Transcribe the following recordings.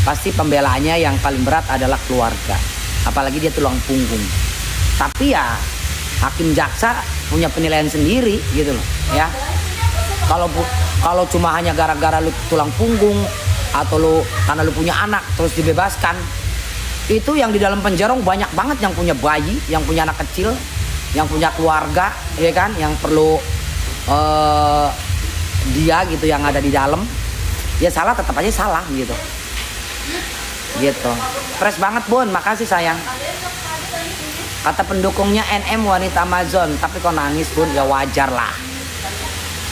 pasti pembelaannya yang paling berat adalah keluarga, apalagi dia tulang punggung. Tapi ya hakim jaksa punya penilaian sendiri gitu loh ya. Kalau cuma hanya gara-gara lu tulang punggung atau lu karena lu punya anak terus dibebaskan, itu yang di dalam penjara banyak banget yang punya bayi, yang punya anak kecil, yang punya keluarga, ya kan, yang perlu dia gitu yang ada di dalam. Ya salah tetap aja salah gitu. Gitu. Fresh banget Bun, makasih sayang. Kata pendukungnya NM wanita Amazon, tapi kok nangis Bun? Ya wajar lah.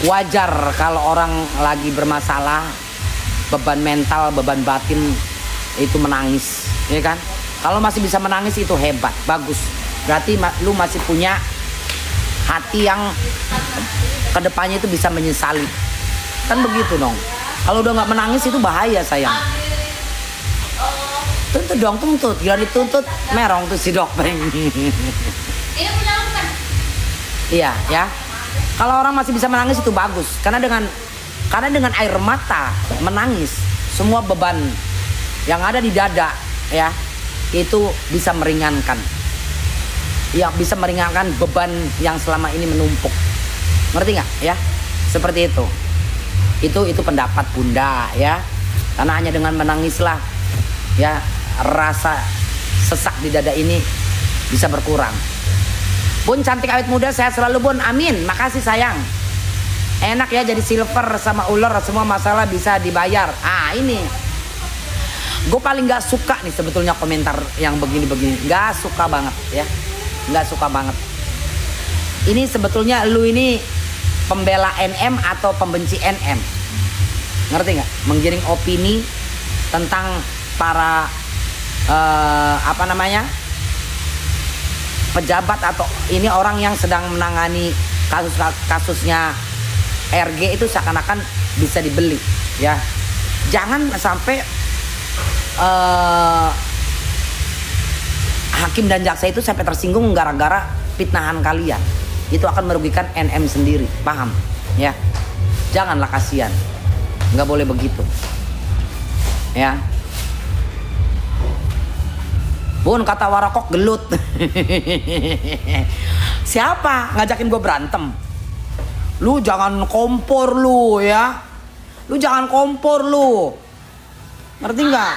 Wajar kalau orang lagi bermasalah, beban mental, beban batin itu menangis, ya kan? Kalau masih bisa menangis itu hebat, bagus. Berarti lu masih punya hati yang kedepannya itu bisa menyesali. Kan begitu dong. Kalau udah nggak menangis itu bahaya sayang. Tuntut dong, tuntut. Gila dituntut merong tuh si Dokpeng. Ini punya lu kan? Iya ya. Kalau orang masih bisa menangis itu bagus. Karena dengan air mata menangis, semua beban yang ada di dada ya itu bisa meringankan. Ya bisa meringankan beban yang selama ini menumpuk. Ngerti nggak ya? Seperti itu. Itu pendapat Bunda ya. Karena hanya dengan menangislah ya rasa sesak di dada ini bisa berkurang. Bun cantik awet muda sehat selalu Bun, amin. Makasih sayang. Enak ya jadi silver sama ular, semua masalah bisa dibayar. Ini gue paling gak suka nih sebetulnya komentar yang begini-begini. Gak suka banget ya. Gak suka banget. Ini sebetulnya lu ini pembela NM atau pembenci NM? Ngerti gak? Menggiring opini tentang para pejabat atau ini orang yang sedang menangani kasusnya RG itu seakan-akan bisa dibeli ya. Jangan sampai hakim dan jaksa itu sampai tersinggung gara-gara fitnahan kalian. Itu akan merugikan NM sendiri, paham ya? Janganlah, kasihan, nggak boleh begitu ya. Bun kata Warakok gelut. Siapa ngajakin gue berantem? Lu jangan kompor lu ya. Lu jangan kompor lu. Ngerti nggak?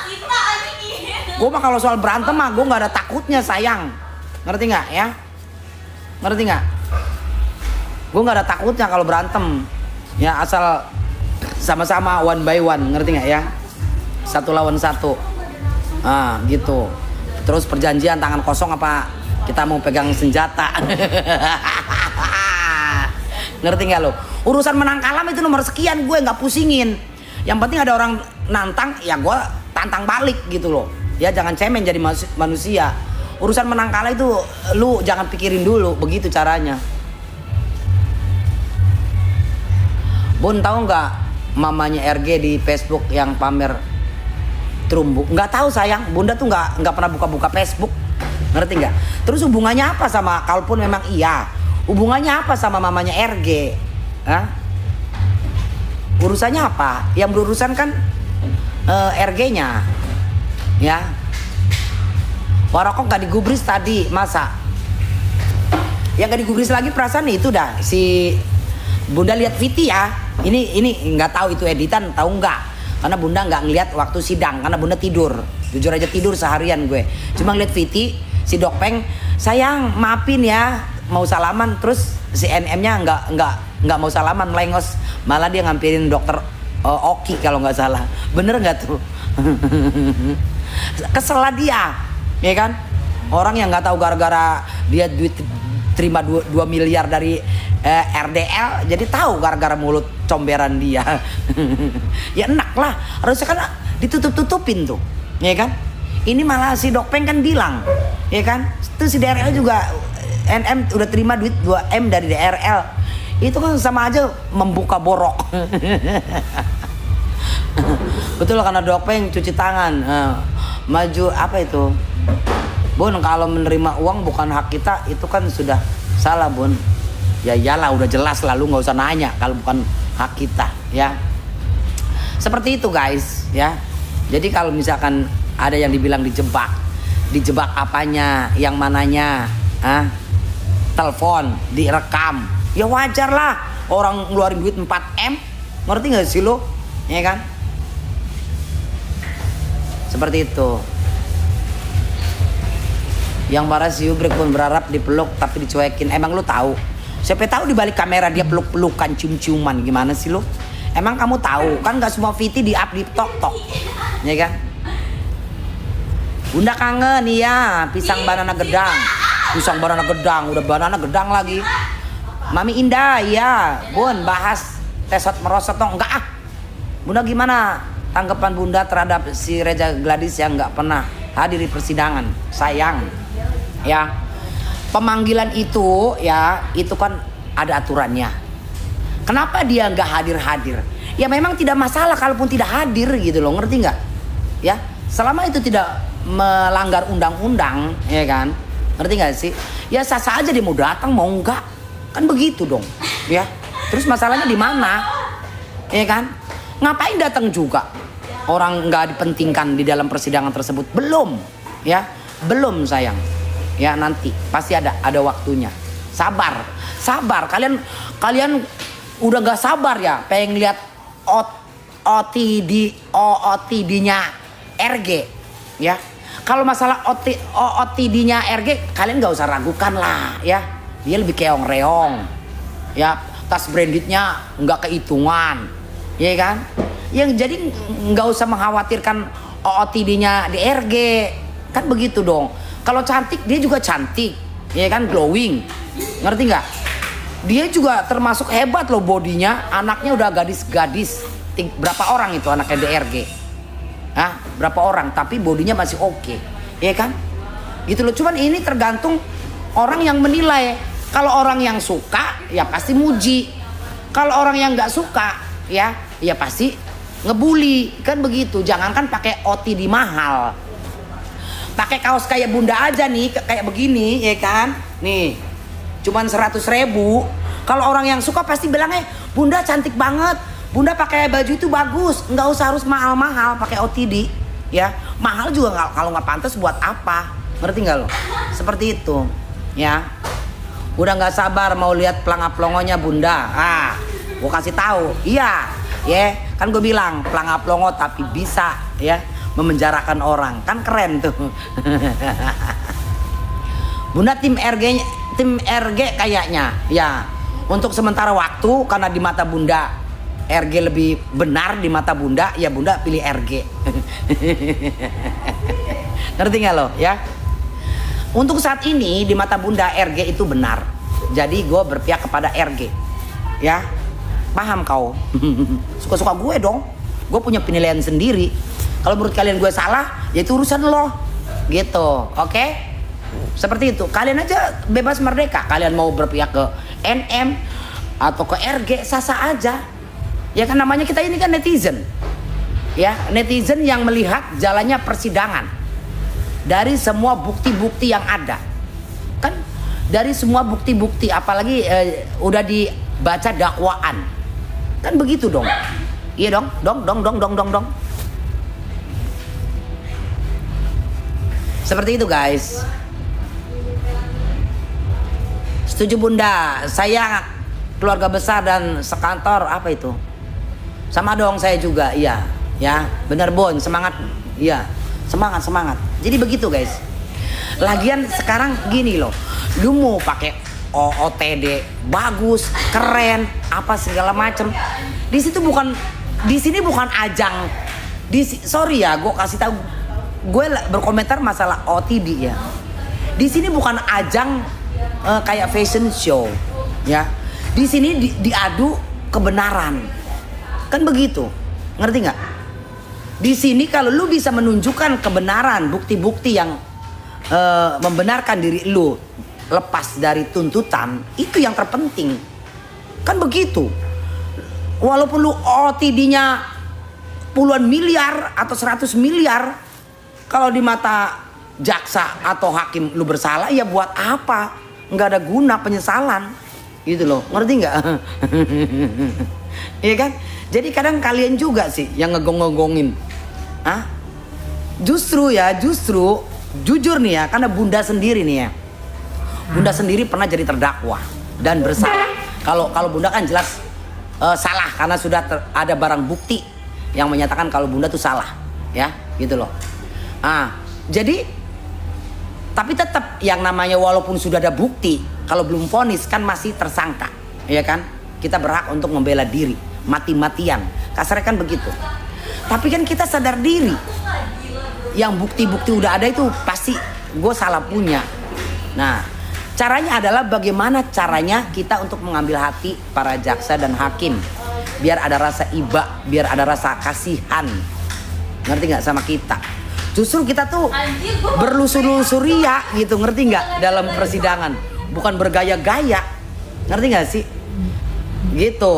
Gue mah kalau soal berantem mah gue nggak ada takutnya sayang. Ngerti nggak ya? Ngerti nggak? Gue nggak ada takutnya kalau berantem. Ya asal sama-sama one by one, ngerti nggak ya? Satu lawan satu. Gitu. Terus perjanjian tangan kosong apa kita mau pegang senjata. Ngerti nggak lo? Urusan menang kalah itu nomor sekian, gue nggak pusingin. Yang penting ada orang nantang, ya gue tantang balik gitu loh. Ya jangan cemen jadi manusia. Urusan menang kalah itu lu jangan pikirin dulu, begitu caranya. Bun tahu nggak mamanya RG di Facebook yang pamer terumbu? Nggak tahu sayang, Bunda tuh nggak pernah buka-buka Facebook, ngerti nggak? Terus hubungannya apa sama, kalaupun memang iya, hubungannya apa sama mamanya RG? Urusannya apa? Yang berurusan kan RG-nya, ya. Warakok nggak digubris tadi, masa? Yang nggak digubris lagi perasaan itu dah si Bunda lihat Viti ya. Ini nggak tahu itu editan, tahu nggak? Karena Bunda nggak ngeliat waktu sidang, karena Bunda tidur. Jujur aja tidur seharian gue. Cuma ngeliat Viti, si Dokpeng, sayang maafin ya, mau salaman. Terus si NM-nya nggak mau salaman, melengos. Malah dia ngampirin dokter Oki kalau nggak salah. Bener nggak tuh? Kesel lah dia, ya kan? Orang yang nggak tahu gara-gara dia terima 2 miliar dari RDL, jadi tahu gara-gara mulut comberan dia. Ya enak lah, harusnya kan ditutup-tutupin tuh, ya kan? Ini malah si Dokpeng kan bilang, ya kan? Itu si DRL juga, NM udah terima duit 2M dari DRL. Itu kan sama aja membuka borok. Betul, karena Dokpeng cuci tangan, maju apa itu? Bun, kalau menerima uang bukan hak kita, itu kan sudah salah Bun. Ya iyalah, udah jelas, lalu nggak usah nanya kalau bukan hak kita ya. Seperti itu guys ya. Jadi kalau misalkan ada yang dibilang dijebak apanya, yang mananya, telepon, direkam, ya wajar lah orang ngeluarin duit 4M, ngerti nggak sih lo, ya kan? Seperti itu. Yang marah si Ubrek pun berharap dipeluk tapi dicuekin. Emang lu tahu? Siapa tahu di balik kamera dia peluk-pelukan, cium-ciuman, gimana sih lu? Emang kamu tahu kan nggak semua Viti di-up di tok-tok, ya kan? Bunda kangen iya, pisang banana gedang, udah banana gedang lagi. Mami Indah, iya, Bun bahas tesot merosot dong, enggak ah. Bunda gimana tanggapan Bunda terhadap si Reza Gladys yang nggak pernah hadir di persidangan? Sayang. Ya, pemanggilan itu ya itu kan ada aturannya. Kenapa dia nggak hadir? Ya memang tidak masalah kalaupun tidak hadir gitu loh, ngerti nggak? Ya, selama itu tidak melanggar undang-undang, ya kan? Ngerti nggak sih? Ya sah-sah aja dia mau datang mau nggak, kan begitu dong, ya. Terus masalahnya di mana? Ya kan? Ngapain datang juga? Orang nggak dipentingkan di dalam persidangan tersebut belum, ya belum sayang. Ya nanti pasti ada waktunya. Sabar. Kalian udah gak sabar ya, pengen lihat OOTD-nya RG, ya. Kalau masalah OOTD-nya RG, kalian gak usah ragukan lah, ya. Dia lebih keong-reong, ya. Tas brandednya nggak kehitungan, ya kan? Yang jadi nggak usah mengkhawatirkan OOTD-nya di RG, kan begitu dong. Kalau cantik dia juga cantik, ya kan, glowing, ngerti nggak? Dia juga termasuk hebat loh bodinya, anaknya udah gadis-gadis. Berapa orang itu anaknya DRG? Berapa orang? Tapi bodinya masih oke, ya kan? Gitu loh. Cuman ini tergantung orang yang menilai. Kalau orang yang suka, ya pasti muji. Kalau orang yang nggak suka, ya pasti ngebully, kan begitu. Jangankan pakai OTD mahal. Pakai kaos kayak Bunda aja nih, kayak begini, ya kan? Nih, cuman 100.000. Kalau orang yang suka pasti bilangnya, Bunda cantik banget, Bunda pakai baju itu bagus, nggak usah harus mahal-mahal pakai OTD, ya. Mahal juga kalau nggak pantas buat apa? Ngerti nggak lo? Seperti itu, ya. Udah nggak sabar mau lihat pelangap-pelongonya Bunda. Gue kasih tahu, iya, ya. Kan gue bilang pelangap-pelongo tapi bisa, ya. Memenjarakan orang, kan keren tuh. Bunda tim RG kayaknya, ya. Untuk sementara waktu karena di mata Bunda RG lebih benar di mata Bunda, ya Bunda pilih RG. Ngerti nggak lo, ya? Untuk saat ini di mata Bunda RG itu benar. Jadi gue berpihak kepada RG, ya. Paham kau? Suka-suka gue dong. Gue punya penilaian sendiri. Kalau menurut kalian gue salah, ya itu urusan lo, gitu, oke? Seperti itu. Kalian aja bebas merdeka. Kalian mau berpihak ke NM atau ke RG, sah-sah aja. Ya kan namanya kita ini kan netizen, ya netizen yang melihat jalannya persidangan dari semua bukti-bukti yang ada, kan dari semua bukti-bukti, apalagi udah dibaca dakwaan, kan begitu dong. Iya dong. Seperti itu guys. Setuju Bunda. Saya keluarga besar dan sekantor apa itu? Sama dong saya juga. Iya, ya. Bener Bon, semangat. Iya. Semangat. Jadi begitu guys. Lagian sekarang gini loh. Lu mau pakai OOTD bagus, keren, apa segala macem. Di sini bukan ajang. Sorry ya, gue kasih tahu. Gue berkomentar masalah OTD ya. Di sini bukan ajang kayak fashion show, ya. Di sini diadu kebenaran, kan begitu, ngerti nggak? Di sini kalau lu bisa menunjukkan kebenaran, bukti-bukti yang membenarkan diri lu lepas dari tuntutan, itu yang terpenting, kan begitu. Walaupun lu OTD-nya puluhan miliar atau 100 miliar. Kalau di mata jaksa atau hakim lu bersalah, ya buat apa? Nggak ada guna penyesalan, gitu loh, ngerti nggak? Iya kan? Jadi kadang kalian juga sih yang ngegong-ngegongin, Justru jujur nih ya, karena Bunda sendiri nih ya, Bunda sendiri pernah jadi terdakwa dan bersalah. Kalau Bunda kan jelas salah karena sudah ada barang bukti yang menyatakan kalau Bunda tuh salah, ya, gitu loh. Jadi tapi tetap yang namanya walaupun sudah ada bukti, kalau belum vonis kan masih tersangka, ya kan? Kita berhak untuk membela diri, mati-matian. Kasarnya kan begitu. Tapi kan kita sadar diri, yang bukti-bukti udah ada itu pasti gue salah punya. Nah, caranya adalah bagaimana caranya kita untuk mengambil hati para jaksa dan hakim, biar ada rasa iba, biar ada rasa kasihan, ngerti nggak sama kita? Justru kita tuh berlusur-lusur ya gitu, ngerti nggak, dalam persidangan, bukan bergaya-gaya, ngerti nggak sih? Gitu.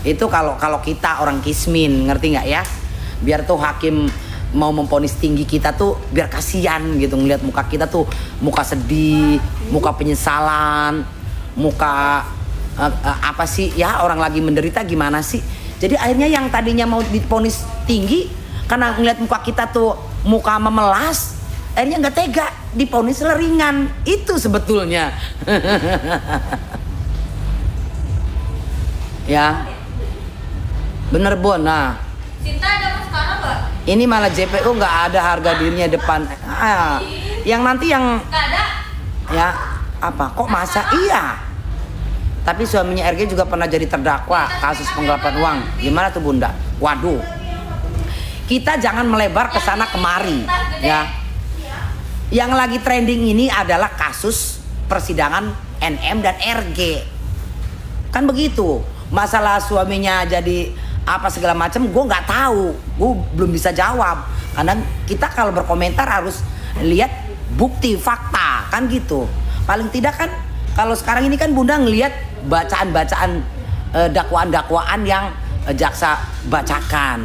Itu kalau kita orang kismin, ngerti nggak ya? Biar tuh hakim mau memvonis tinggi kita tuh biar kasihan gitu, ngelihat muka kita tuh muka sedih, muka penyesalan, muka apa sih ya, orang lagi menderita gimana sih. Jadi akhirnya yang tadinya mau divonis tinggi karena ngelihat muka kita tuh muka memelas, akhirnya nggak tega divonis ringan. Itu sebetulnya. Ya bener Bon. Nah, Cinta ada mas sekarang nggak? ini malah JPU nggak ada harga dirinya depan. Yang nanti yang Nggak ada. ya apa kok masa iya. Tapi suaminya RG juga pernah jadi terdakwa kasus penggelapan uang. Gimana tuh Bunda? Waduh. Kita jangan melebar ke sana kemari, ya. Yang lagi trending ini adalah kasus persidangan NM dan RG. Kan begitu. Masalah suaminya jadi apa segala macam, gue nggak tahu, gue belum bisa jawab. Karena kita kalau berkomentar harus lihat bukti fakta, kan gitu. Paling tidak kan kalau sekarang ini kan Bunda ngelihat bacaan-bacaan dakwaan-dakwaan yang jaksa bacakan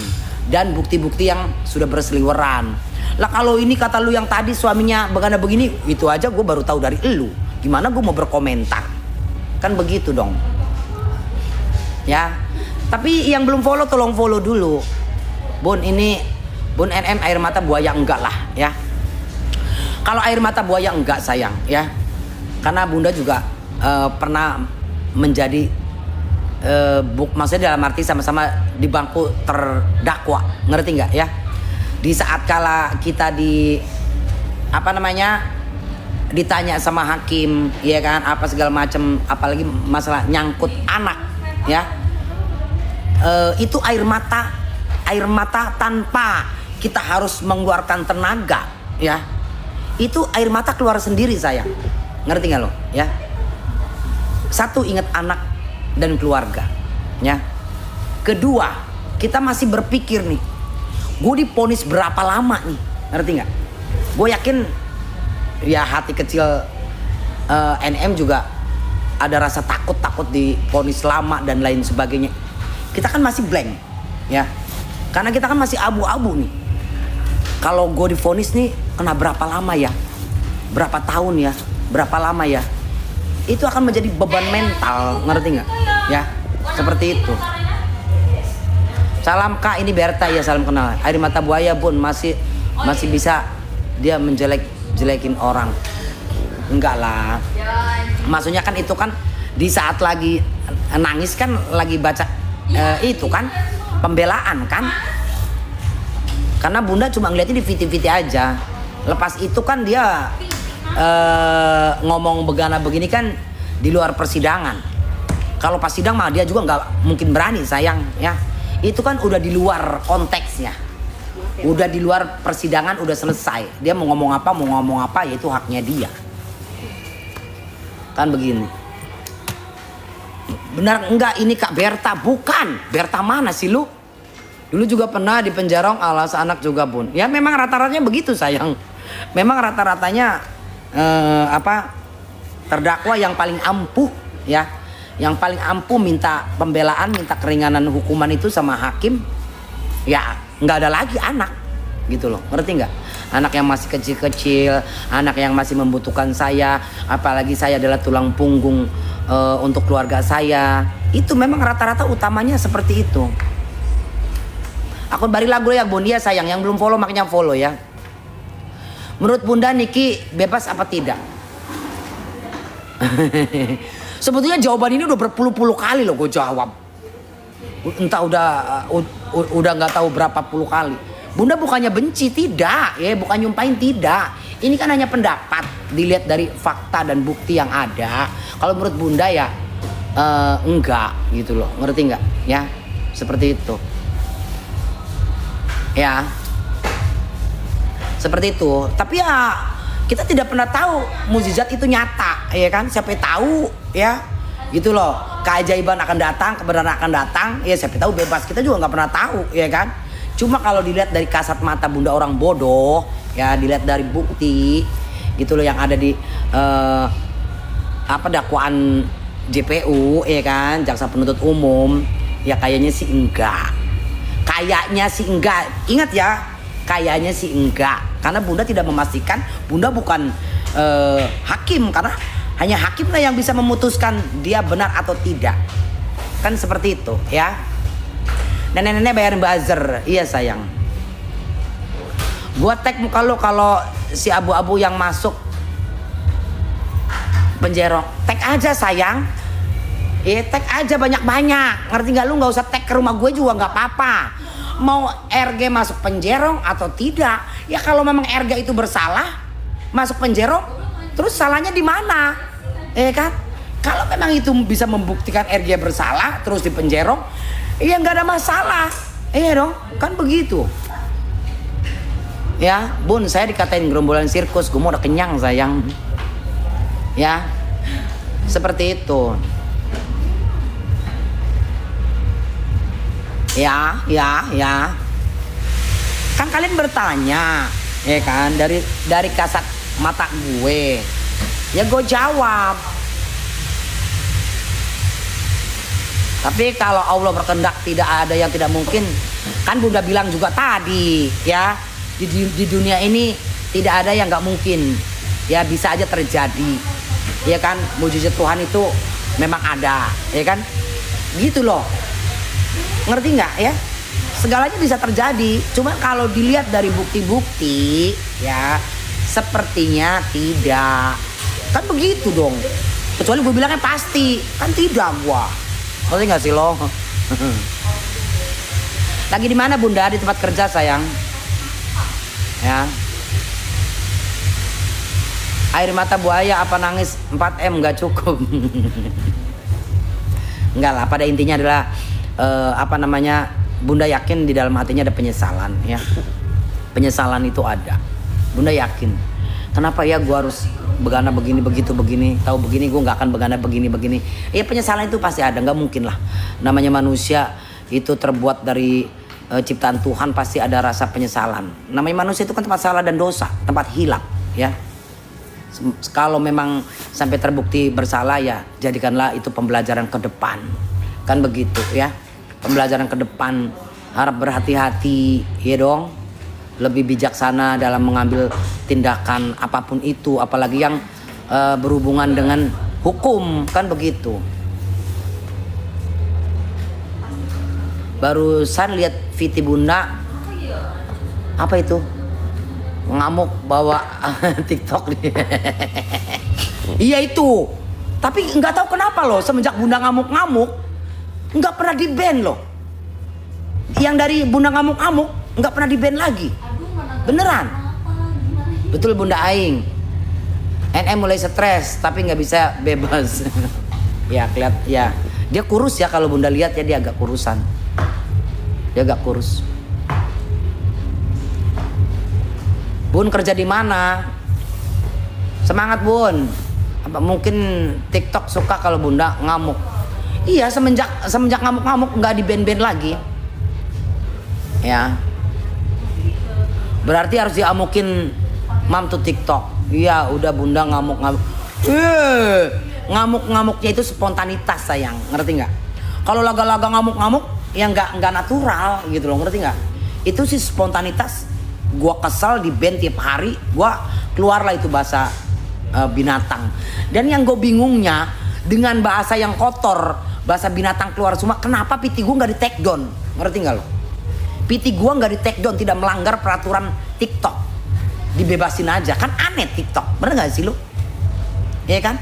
dan bukti-bukti yang sudah berseliweran. Lah kalau ini kata lu yang tadi suaminya begini, itu aja gue baru tahu dari lu. Gimana gue mau berkomentar? Kan begitu dong. Ya, tapi yang belum follow tolong follow dulu. Bun ini Bun NM air mata buaya enggak lah ya. Kalau air mata buaya enggak sayang ya. Karena Bunda juga pernah menjadi maksudnya dalam arti sama-sama di bangku terdakwa, ngerti nggak ya? Di saat kala kita ditanya sama hakim, ya kan, apa segala macam, apalagi masalah nyangkut anak, ya, itu air mata tanpa kita harus mengeluarkan tenaga, ya, itu air mata keluar sendiri sayang, ngerti nggak lo, ya? Satu, ingat anak dan keluarga, ya. Kedua, kita masih berpikir nih, gue divonis berapa lama nih, ngerti nggak? Gue yakin ya hati kecil NM juga ada rasa takut divonis lama dan lain sebagainya. Kita kan masih blank, ya, karena kita kan masih abu-abu nih. Kalau gue divonis nih kena berapa lama ya, berapa tahun ya, berapa lama ya, itu akan menjadi beban mental, ngerti nggak? Ya, seperti itu. Salam Kak, ini Berta ya, salam kenal. Air mata buaya Bun masih bisa dia menjelek-jelekin orang. Enggak lah. Maksudnya kan itu kan di saat lagi nangis kan, lagi baca itu kan pembelaan kan. Karena Bunda cuma ngeliatnya di VT-VT aja. Lepas itu kan dia ngomong begini kan di luar persidangan. Kalau pas sidang mah dia juga nggak mungkin berani sayang ya. Itu kan udah di luar konteksnya, udah di luar persidangan, udah selesai. Dia mau ngomong apa ya itu haknya dia. Kan begini. Benar enggak ini Kak Berta? Bukan. Berta mana sih lu? Dulu juga pernah di penjara alas anak juga Bun. Ya memang rata-ratanya begitu sayang. Memang rata-ratanya terdakwa yang paling ampuh ya, yang paling ampuh minta pembelaan, minta keringanan hukuman itu sama hakim ya, nggak ada lagi anak gitu loh, ngerti nggak? Anak yang masih kecil-kecil, anak yang masih membutuhkan saya, apalagi saya adalah tulang punggung untuk keluarga saya. Itu memang rata-rata utamanya seperti itu. Akun Barilla gue ya Bun, ya sayang. Yang belum follow makanya follow ya. Menurut Bunda Niki bebas apa tidak? Sebetulnya jawaban ini udah berpuluh-puluh kali loh gue jawab. Entah udah nggak tahu berapa puluh kali. Bunda bukannya benci, tidak ya, bukan nyumpahin, tidak. Ini kan hanya pendapat, dilihat dari fakta dan bukti yang ada. Kalau menurut Bunda ya enggak gitu loh, ngerti nggak? Ya seperti itu. Ya seperti itu. Tapi ya kita tidak pernah tahu mukjizat itu nyata, ya kan? Siapa tahu ya, gitu loh. Keajaiban akan datang, kebenaran akan datang. Ya siapa tahu bebas. Kita juga nggak pernah tahu, ya kan? Cuma kalau dilihat dari kasat mata Bunda orang bodoh, ya dilihat dari bukti, gitu loh yang ada di dakwaan JPU, ya kan, jaksa penuntut umum, ya kayaknya sih enggak. Kayaknya sih enggak. Ingat ya, kayaknya sih enggak. Karena Bunda tidak memastikan, Bunda bukan hakim, karena hanya hakim lah yang bisa memutuskan dia benar atau tidak. Kan seperti itu, ya. Nenek-nenek bayarin buzzer, iya sayang. Gua tag muka lo kalau si abu-abu yang masuk penjero. Tag aja sayang. Tag aja banyak-banyak. Ngerti gak, lu gak usah tag ke rumah gue juga gak apa-apa. Mau RG masuk penjerong atau tidak, ya kalau memang RG itu bersalah masuk penjerong, terus salahnya di mana? Kan? Kalau memang itu bisa membuktikan RG bersalah terus di penjerong, ya nggak ada masalah. Dong, kan begitu. Ya, Bun, saya dikatain gerombolan sirkus, gue mau udah kenyang sayang. Ya, seperti itu. Ya. Kan kalian bertanya, ya kan, dari kasat mata gue. Ya gue jawab. Tapi kalau Allah berkehendak tidak ada yang tidak mungkin. Kan Bunda bilang juga tadi, ya, di dunia ini tidak ada yang nggak mungkin. Ya bisa aja terjadi. Ya kan, mukjizat Tuhan itu memang ada, ya kan? Gitu loh. Ngerti nggak ya? Segalanya bisa terjadi. Cuma kalau dilihat dari bukti-bukti, ya sepertinya tidak. Kan begitu dong. Kecuali gue bilangnya pasti, kan tidak gua. Ngerti nggak sih lo? Lagi di mana Bunda? Di tempat kerja sayang. Ya. Air mata buaya apa nangis 4M nggak cukup. Enggak lah. Pada intinya adalah Bunda yakin di dalam hatinya ada penyesalan, ya. Penyesalan itu ada. Bunda yakin. Kenapa ya gua harus begana begini begitu begini, tahu begini gue nggak akan begana begini. Ya penyesalan itu pasti ada, nggak mungkin lah. Namanya manusia itu terbuat dari ciptaan Tuhan, pasti ada rasa penyesalan. Namanya manusia itu kan tempat salah dan dosa, tempat hilap, ya. Kalau memang sampai terbukti bersalah, ya jadikanlah itu pembelajaran ke depan, kan begitu ya. Pembelajaran ke depan, harap berhati-hati, ya dong. Lebih bijaksana dalam mengambil tindakan apapun itu, apalagi yang berhubungan dengan hukum, kan begitu. Barusan lihat VT Bunda, apa itu? Ngamuk bawa TikTok nih. Iya itu. Tapi nggak tahu kenapa loh, semenjak Bunda ngamuk-ngamuk nggak pernah di ban loh. Yang dari Bunda ngamuk-ngamuk nggak pernah di ban lagi. Beneran. Betul Bunda Aing. NM mulai stres tapi nggak bisa bebas. Ya kelihatan ya. Dia kurus ya, kalau Bunda lihat ya, dia agak kurusan. Dia agak kurus. Bun kerja di mana? Semangat Bun. Apa mungkin TikTok suka kalau Bunda ngamuk? Iya, semenjak ngamuk-ngamuk nggak di ban-ban lagi. Ya. Berarti harus diamukin mam tuh TikTok. Iya, udah Bunda ngamuk-ngamuk. Ngamuk-ngamuknya itu spontanitas sayang, ngerti nggak? Kalau laga-laga ngamuk-ngamuk ya nggak natural gitu loh, ngerti nggak? Itu sih spontanitas. Gua kesel di band tiap hari, gua keluarlah itu bahasa binatang. Dan yang gue bingungnya dengan bahasa yang kotor, bahasa binatang keluar semua, kenapa piti gue nggak di take down, ngerti nggak lo? PT gua nggak di take down, tidak melanggar peraturan TikTok, dibebasin aja. Kan aneh TikTok, bener nggak sih lu? Iya kan?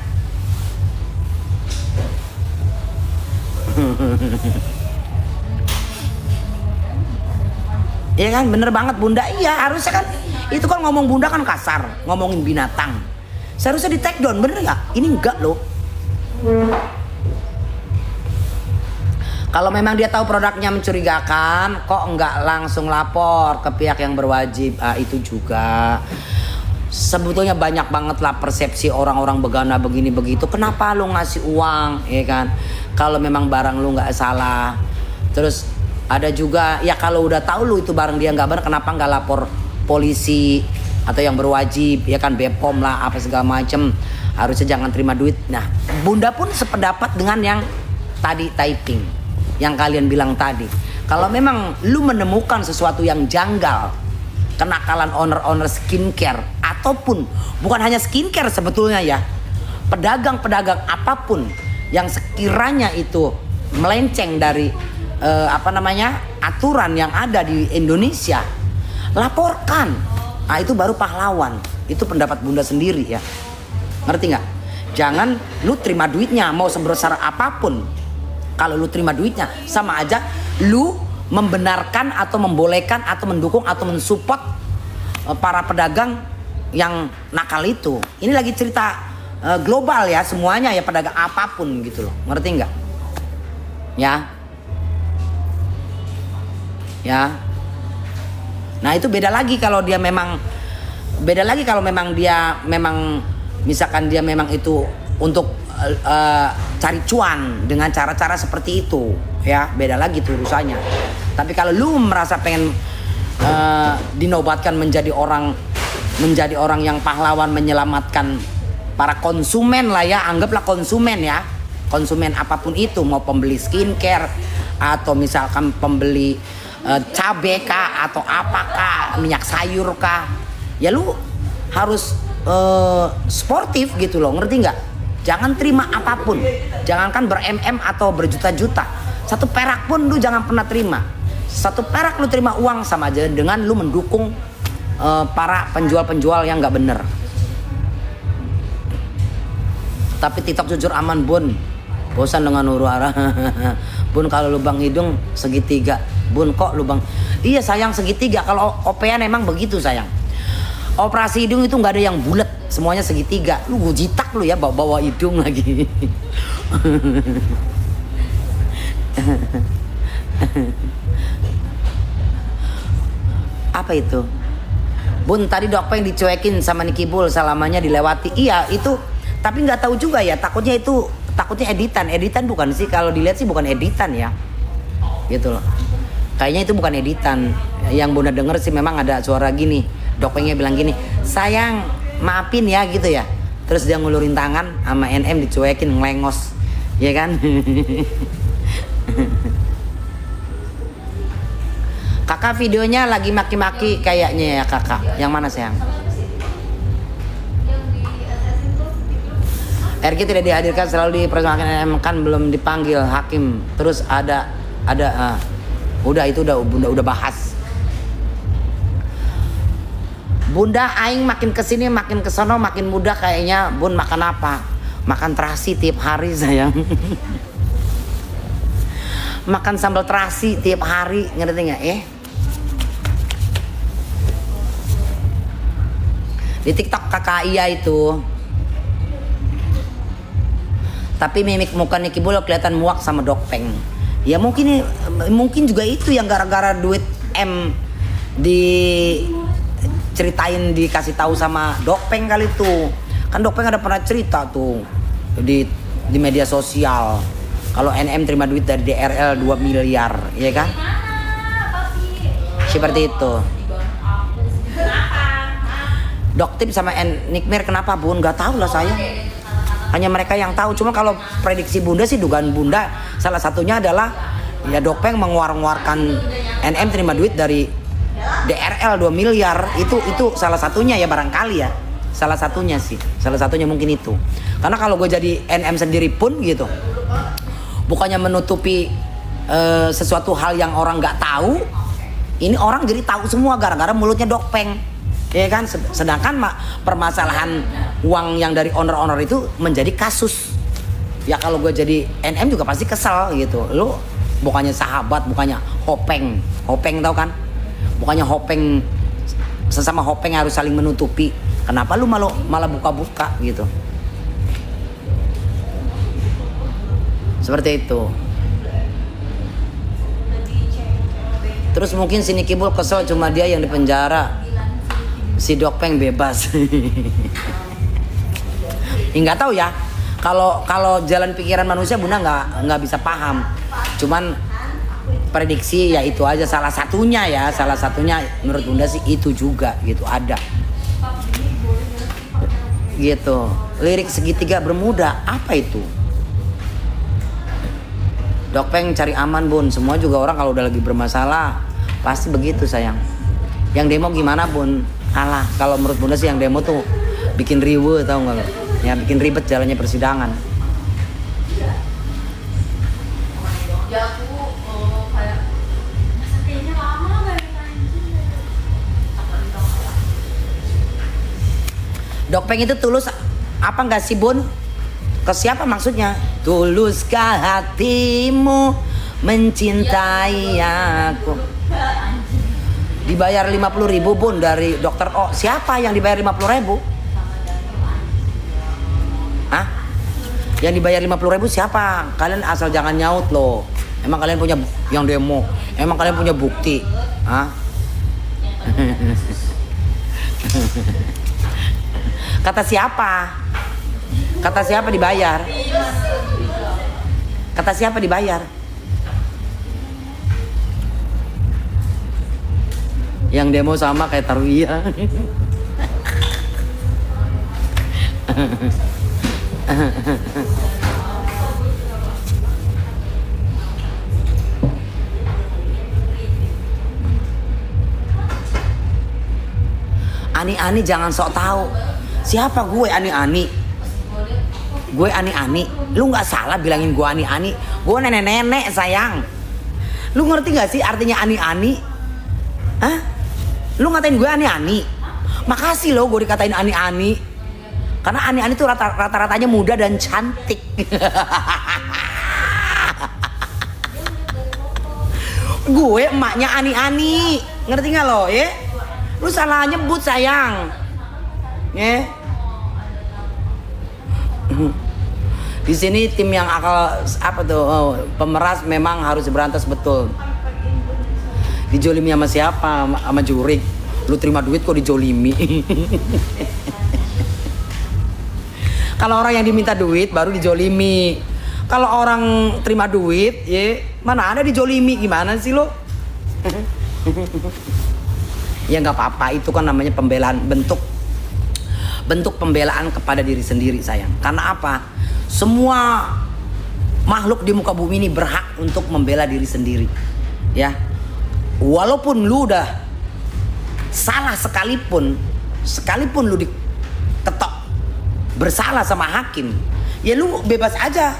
Iya kan, bener banget Bunda. Iya harusnya kan, itu kan ngomong Bunda kan kasar, ngomongin binatang. Seharusnya di take down, bener nggak? Ini enggak loh. Kalau memang dia tahu produknya mencurigakan, kok enggak langsung lapor ke pihak yang berwajib? Itu juga. Sebetulnya banyak banget lah persepsi orang-orang begana begini begitu. Kenapa lu ngasih uang, ya kan? Kalau memang barang lu nggak salah. Terus ada juga ya kalau udah tahu lu itu barang dia nggak benar, kenapa nggak lapor polisi atau yang berwajib, ya kan, BPOM lah apa segala macem. Harusnya jangan terima duit. Nah, Bunda pun sependapat dengan yang tadi typing, yang kalian bilang tadi. Kalau memang lu menemukan sesuatu yang janggal, kenakalan owner-owner skincare ataupun bukan hanya skincare sebetulnya ya, pedagang-pedagang apapun yang sekiranya itu melenceng dari aturan yang ada di Indonesia, laporkan. Nah, itu baru pahlawan. Itu pendapat Bunda sendiri ya. Ngerti nggak? Jangan lu terima duitnya mau sebesar apapun. Kalau lu terima duitnya sama aja lu membenarkan atau membolehkan atau mendukung atau mensupport para pedagang yang nakal itu. Ini lagi cerita global ya, semuanya ya, pedagang apapun gitu loh. Ngerti nggak? Ya. Ya. Nah, itu beda lagi kalau dia memang dia memang misalkan dia memang itu untuk cari cuan dengan cara-cara seperti itu, ya beda lagi tuh urusannya. Tapi kalau lu merasa pengen dinobatkan menjadi orang yang pahlawan menyelamatkan para konsumen lah ya, anggaplah konsumen ya, konsumen apapun itu, mau pembeli skincare atau misalkan pembeli cabai kah atau apakah, minyak sayur kah, ya lu harus sportif gitu loh, ngerti nggak? Jangan terima apapun, jangankan ber-MM atau berjuta-juta, 1 perak pun lu jangan pernah terima. 1 perak lu terima uang sama aja dengan lu mendukung para penjual-penjual yang nggak bener. Tapi TikTok jujur aman Bun, bosan dengan huru-hara. Bun kalau lubang hidung segitiga, Bun kok lubang, iya sayang segitiga. Kalau opean emang begitu sayang. Operasi hidung itu nggak ada yang bulat, semuanya segitiga. Lu gue jitak lu ya bawa hidung lagi. Apa itu? Bun tadi dokpeng dicuekin sama Niki Bull, selamanya dilewati. Iya itu, tapi nggak tahu juga ya. Takutnya editan bukan sih? Kalau dilihat sih bukan editan ya, gitu loh. Kayaknya itu bukan editan. Yang Bunda denger sih memang ada suara gini. Dokpengnya bilang gini, sayang maafin ya gitu ya. Terus dia ngulurin tangan sama NM dicuekin, ngelengos, ya kan? Kakak videonya lagi maki-maki kayaknya ya kakak. Yang mana sayang? RG tidak dihadirkan, selalu diperjuangkan NM, kan belum dipanggil hakim. Terus ada udah itu udah bahas. Bunda aing makin kesini makin kesono makin muda kayaknya. Bun makan apa? Makan terasi tiap hari sayang. Makan sambal terasi tiap hari, ngerti nggak di TikTok kakak iya itu. Tapi mimik muka Niki Bull kelihatan muak sama dokpeng. Ya mungkin juga itu yang gara-gara duit M diceritain, dikasih tahu sama dokpeng kali tuh. Kan dokpeng ada pernah cerita tuh di media sosial kalau NM terima duit dari DRL 2 miliar, ya kan? Seperti itu. Doktip sama Nikmir kenapa Bun? Gak tahu lah saya. Hanya mereka yang tahu. Cuma kalau prediksi Bunda sih, dugaan Bunda salah satunya adalah ya dokpeng mengeluarkan NM terima duit dari DRL 2 miliar. Itu salah satunya ya barangkali ya. Salah satunya mungkin itu. Karena kalau gue jadi NM sendiri pun gitu, bukannya menutupi sesuatu hal yang orang nggak tahu, Ini orang jadi tahu semua gara-gara mulutnya Dokpeng, ya kan? Sedangkan permasalahan uang yang dari owner-owner itu menjadi kasus. Ya kalau gue jadi NM juga pasti kesel gitu. Lu bukannya sahabat, bukannya hopeng, hopeng tau kan? Bukannya hopeng, sesama hopeng harus saling menutupi. Kenapa lu malah buka-buka gitu? Seperti itu. Terus mungkin si Niki Bull kesel cuma dia yang dipenjara, si Dokpeng bebas. Nggak tahu ya. Kalau jalan pikiran manusia Bunda nggak bisa paham. Cuman prediksi ya itu aja salah satunya menurut Bunda sih itu juga gitu ada. Gitu. Lirik segitiga bermuda apa itu? Dokpeng cari aman Bun, semua juga orang kalau udah lagi bermasalah pasti begitu sayang. Yang demo gimana Bun? Kalah. Kalau menurut Bunda sih yang demo tuh bikin riwe tau nggak? Ya bikin ribet jalannya persidangan. Ya aku kayak masa kayaknya lama banget anjing. Dokpeng itu tulus apa nggak sih Bun? Ke siapa maksudnya? Tuluskah hatimu mencintai aku? Dibayar 50.000 Bun dari dokter O. Siapa yang dibayar 50.000? Hah? Yang dibayar 50.000 siapa? Kalian asal jangan nyaut loh. Emang kalian punya yang demo? Emang kalian punya bukti? Hah? Kata siapa? Kata siapa dibayar? Kata siapa dibayar? Yang demo sama kayak Tarwiyah. Ani-ani jangan sok tahu. Siapa gue ani-ani? Gue ani-ani, lu nggak salah bilangin gue ani-ani. Gue nenek-nenek sayang. Lu ngerti nggak sih artinya ani-ani? Hah? Lu ngatain gue ani-ani? Makasih lo gue dikatain ani-ani. Karena ani-ani tuh rata-ratanya muda dan cantik. Gue emaknya ani-ani, ngerti nggak lo? Ya? Lu salah nyebut sayang. Ya? Di sini tim yang akal apa tuh pemeras memang harus berantas betul. Dijolimi sama siapa? Sama jurik. Lu terima duit kok dijolimi. Kalau orang yang diminta duit baru dijolimi. Kalau orang terima duit, ya mana ada dijolimi, gimana sih lo? Ya nggak apa-apa, itu kan namanya pembelaan, bentuk pembelaan kepada diri sendiri sayang. Karena apa? Semua makhluk di muka bumi ini berhak untuk membela diri sendiri. Ya. Walaupun lu udah salah sekalipun lu diketok bersalah sama hakim, ya lu bebas aja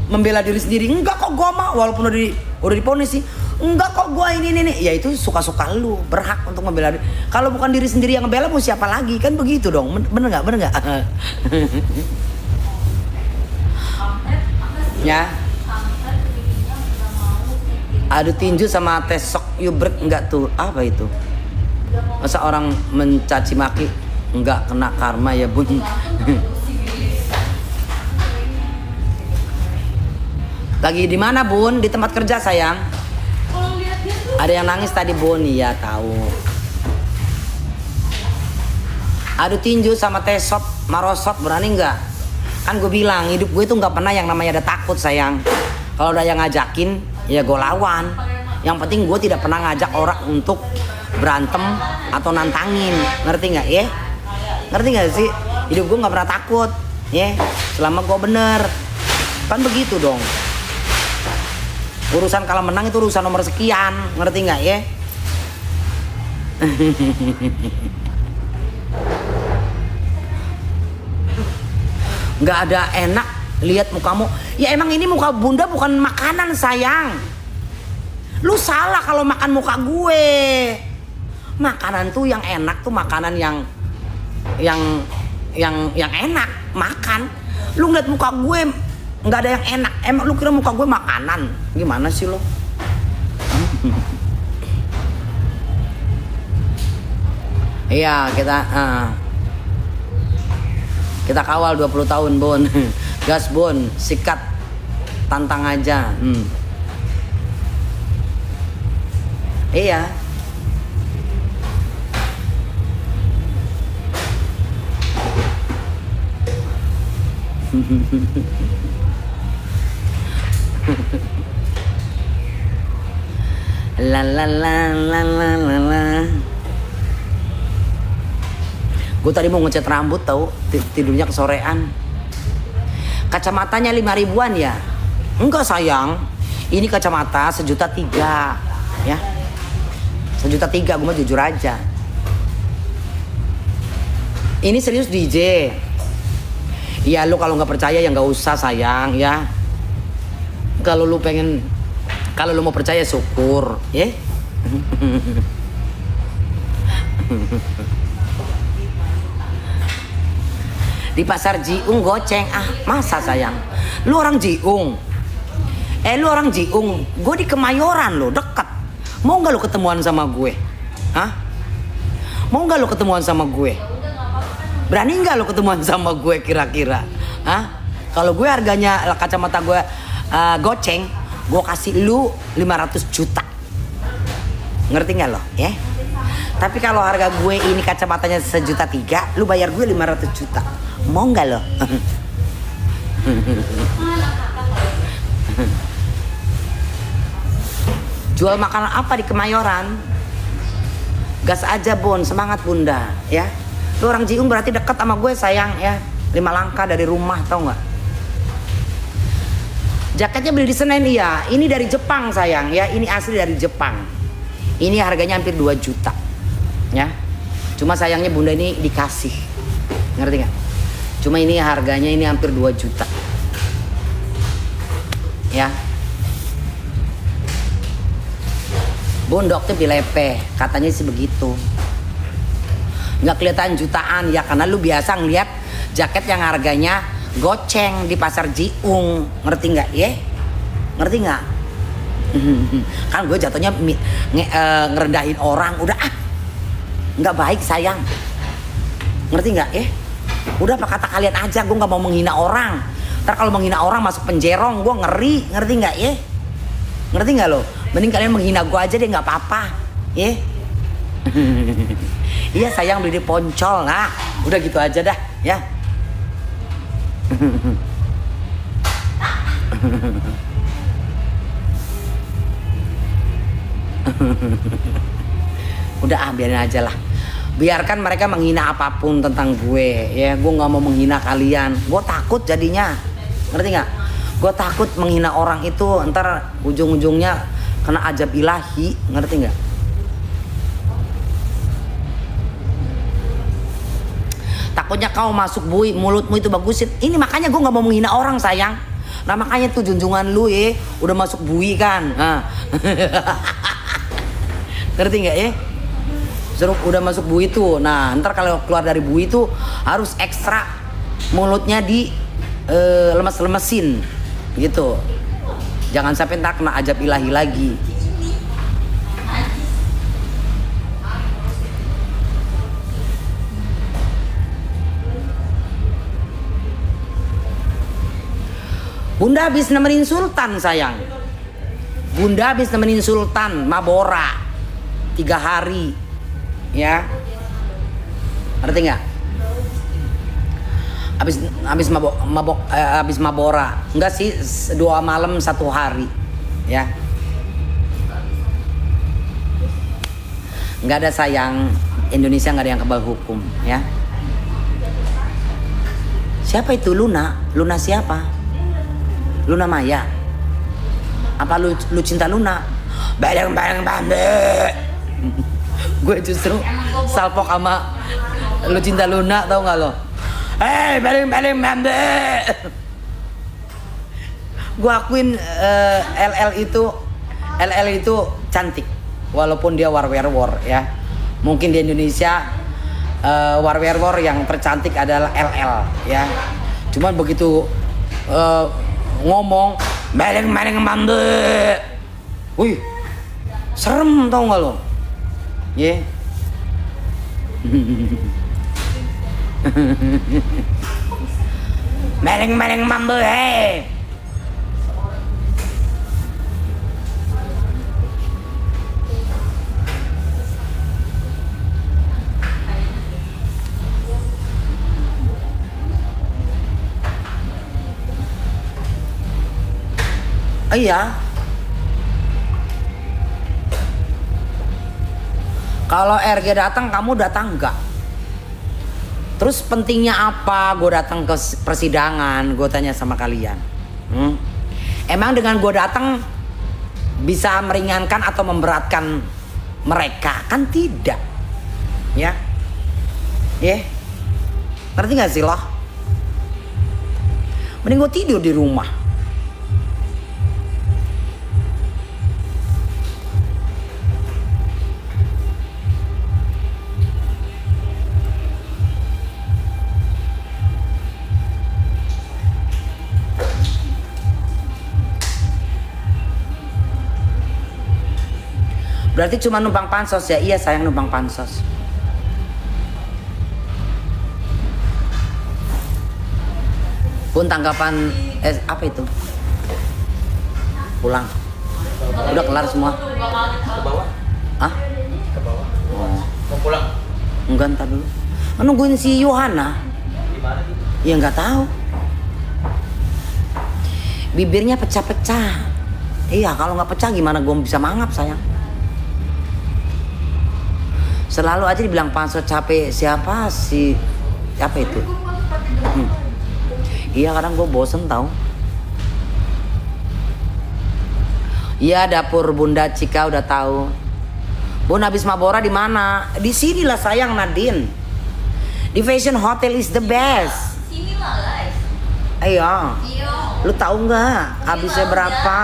membela diri sendiri. Enggak kok gua mah walaupun udah diponis sih. Enggak kok gua ini. Ya itu suka-suka lu, berhak untuk membela diri. Kalau bukan diri sendiri yang membela mau siapa lagi? Kan begitu dong. Bener nggak? Ya. Adu tinju sama tesok yubrek enggak tuh? Apa itu? Masa orang mencaci maki enggak kena karma ya Bun? Lagi di mana Bun? Di tempat kerja sayang. Ada yang nangis tadi Bun, iya tahu. Adu tinju sama tesot marosot berani nggak? Kan gue bilang hidup gue tuh nggak pernah yang namanya ada takut sayang. Kalau ada yang ngajakin ya gue lawan. Yang penting gue tidak pernah ngajak orang untuk berantem atau nantangin, ngerti nggak ya? Ngerti nggak sih? Hidup gue nggak pernah takut, ya. Selama gue bener, kan begitu dong. Urusan kalah menang itu urusan nomor sekian, ngerti nggak ya? Nggak ada enak lihat mukamu. Ya emang ini muka Bunda bukan makanan sayang. Lu salah kalau makan muka gue. Makanan tuh yang enak tuh makanan yang enak makan. Lu ngeliat muka gue nggak ada yang enak. Emang lu kira muka gue makanan? Gimana sih lo? Iya kita kawal 20 tahun Bon. Gas Bon, sikat, tantang aja. Iya. La la la la la la la. Gue tadi mau ngecat rambut tau, tidurnya kesorean. Kacamatanya 5 ribuan ya? Enggak sayang, ini kacamata 1,3 juta ya. 1,3 juta, gue mah jujur aja. Ini serius DJ. Ya lu kalau nggak percaya ya nggak usah sayang ya. Kalau lu mau percaya syukur ya. Di pasar Jiung goceng masa sayang? Lu orang Jiung? Lu orang Jiung? Gue di Kemayoran lo, deket. Mau nggak lu ketemuan sama gue? Hah? Mau nggak lu ketemuan sama gue? Berani nggak lo ketemuan sama gue kira-kira? Hah? Kalau gue harganya kacamata gue goceng, gue kasih lu 500 juta. Ngerti nggak lo? Ya? Tapi kalau harga gue ini kacamatanya 1,3 juta, lu bayar gue 500 juta. Mau nggak lo? Jual makanan apa di Kemayoran? Gas aja Bon, semangat Bunda ya. Lu orang Jiung berarti deket sama gue sayang ya. 5 langkah dari rumah tau nggak? Jaketnya beli di Senen iya. Ini dari Jepang sayang ya. Ini asli dari Jepang. Ini harganya hampir 2 juta ya. Cuma sayangnya Bunda ini dikasih. Ngerti nggak? Cuma ini harganya ini hampir 2 juta ya. Bondoknya dilepeh, katanya sih begitu. Nggak kelihatan jutaan ya karena lu biasa ngeliat jaket yang harganya goceng di pasar Jiung. Ngerti nggak ya? Ngerti nggak? Kan gue jatuhnya ngerendahin orang. Udah nggak baik sayang. Ngerti nggak ya? Udah apa kata kalian aja, gue nggak mau menghina orang. Ntar kalau menghina orang masuk penjerong, gue ngeri. Ngerti nggak ya? Ngerti nggak lo? Mending kalian menghina gue aja deh, nggak apa-apa ya. Iya sayang beli di Poncol nah. Udah gitu aja dah ya. Udah biarin aja lah. Biarkan mereka menghina apapun tentang gue ya. Gue nggak mau menghina kalian. Gue takut jadinya. Ngerti nggak? Gue takut menghina orang itu ntar ujung-ujungnya kena azab ilahi. Ngerti nggak? Takutnya kau masuk bui, mulutmu itu bagusin. Ini makanya gue nggak mau menghina orang sayang. Nah makanya tuh junjungan lu ya udah masuk bui kan. Ngerti nggak ya? Seru udah masuk bui tuh. Nah ntar kalau keluar dari bui tuh harus ekstra mulutnya di lemes-lemesin gitu. Jangan sampai ntar kena azab ilahi lagi. Bunda habis nemenin Sultan sayang. Bunda habis nemenin Sultan Mabora 3 hari ya. Ngerti nggak? Habis Mabora. Enggak sih 2 malam 1 hari ya. Nggak ada sayang, Indonesia nggak ada yang kebal hukum ya. Siapa itu Luna? Luna siapa? Luna Maya. Apa lu cinta Luna? Bareng-bareng bambe. Gue justru salpok sama lu cinta Luna, tau gak lo? Bareng-bareng bambe. Gue akuin LL itu LL itu cantik, walaupun dia warwerwor ya. Mungkin di Indonesia warwerwor yang tercantik adalah LL ya. Cuman begitu ngomong meleng mambe, wih, serem tau nggak lo? Ye. Meleng mambe, hey. Iya. Kalau RG datang, kamu datang enggak? Terus pentingnya apa gue datang ke persidangan? Gue tanya sama kalian. Emang dengan gue datang bisa meringankan atau memberatkan mereka? Kan tidak. Ya. Ngerti gak sih loh? Mending gue tidur di rumah. Berarti cuma numpang pansos ya? Iya sayang, numpang pansos. Pun tanggapan apa itu? Pulang. Udah kelar semua. Ke bawah. Ah? Ke bawah. Oh. Mau pulang? Enggak, ntar dulu. Nungguin si Yohana. Di mana gitu? Ya nggak tahu. Bibirnya pecah-pecah. Iya, kalau nggak pecah gimana gue bisa mangap sayang? Selalu aja dibilang pansos capek. Siapa sih? Apa itu? Iya, kadang gue bosen tau. Iya, dapur Bunda Cika udah tahu. Bun, habis Mabora di mana? Di sinilah sayang, Nadine. Di Fashion Hotel is the best. Sini lah guys. Ayo. Iya. Lu tahu nggak habisnya berapa?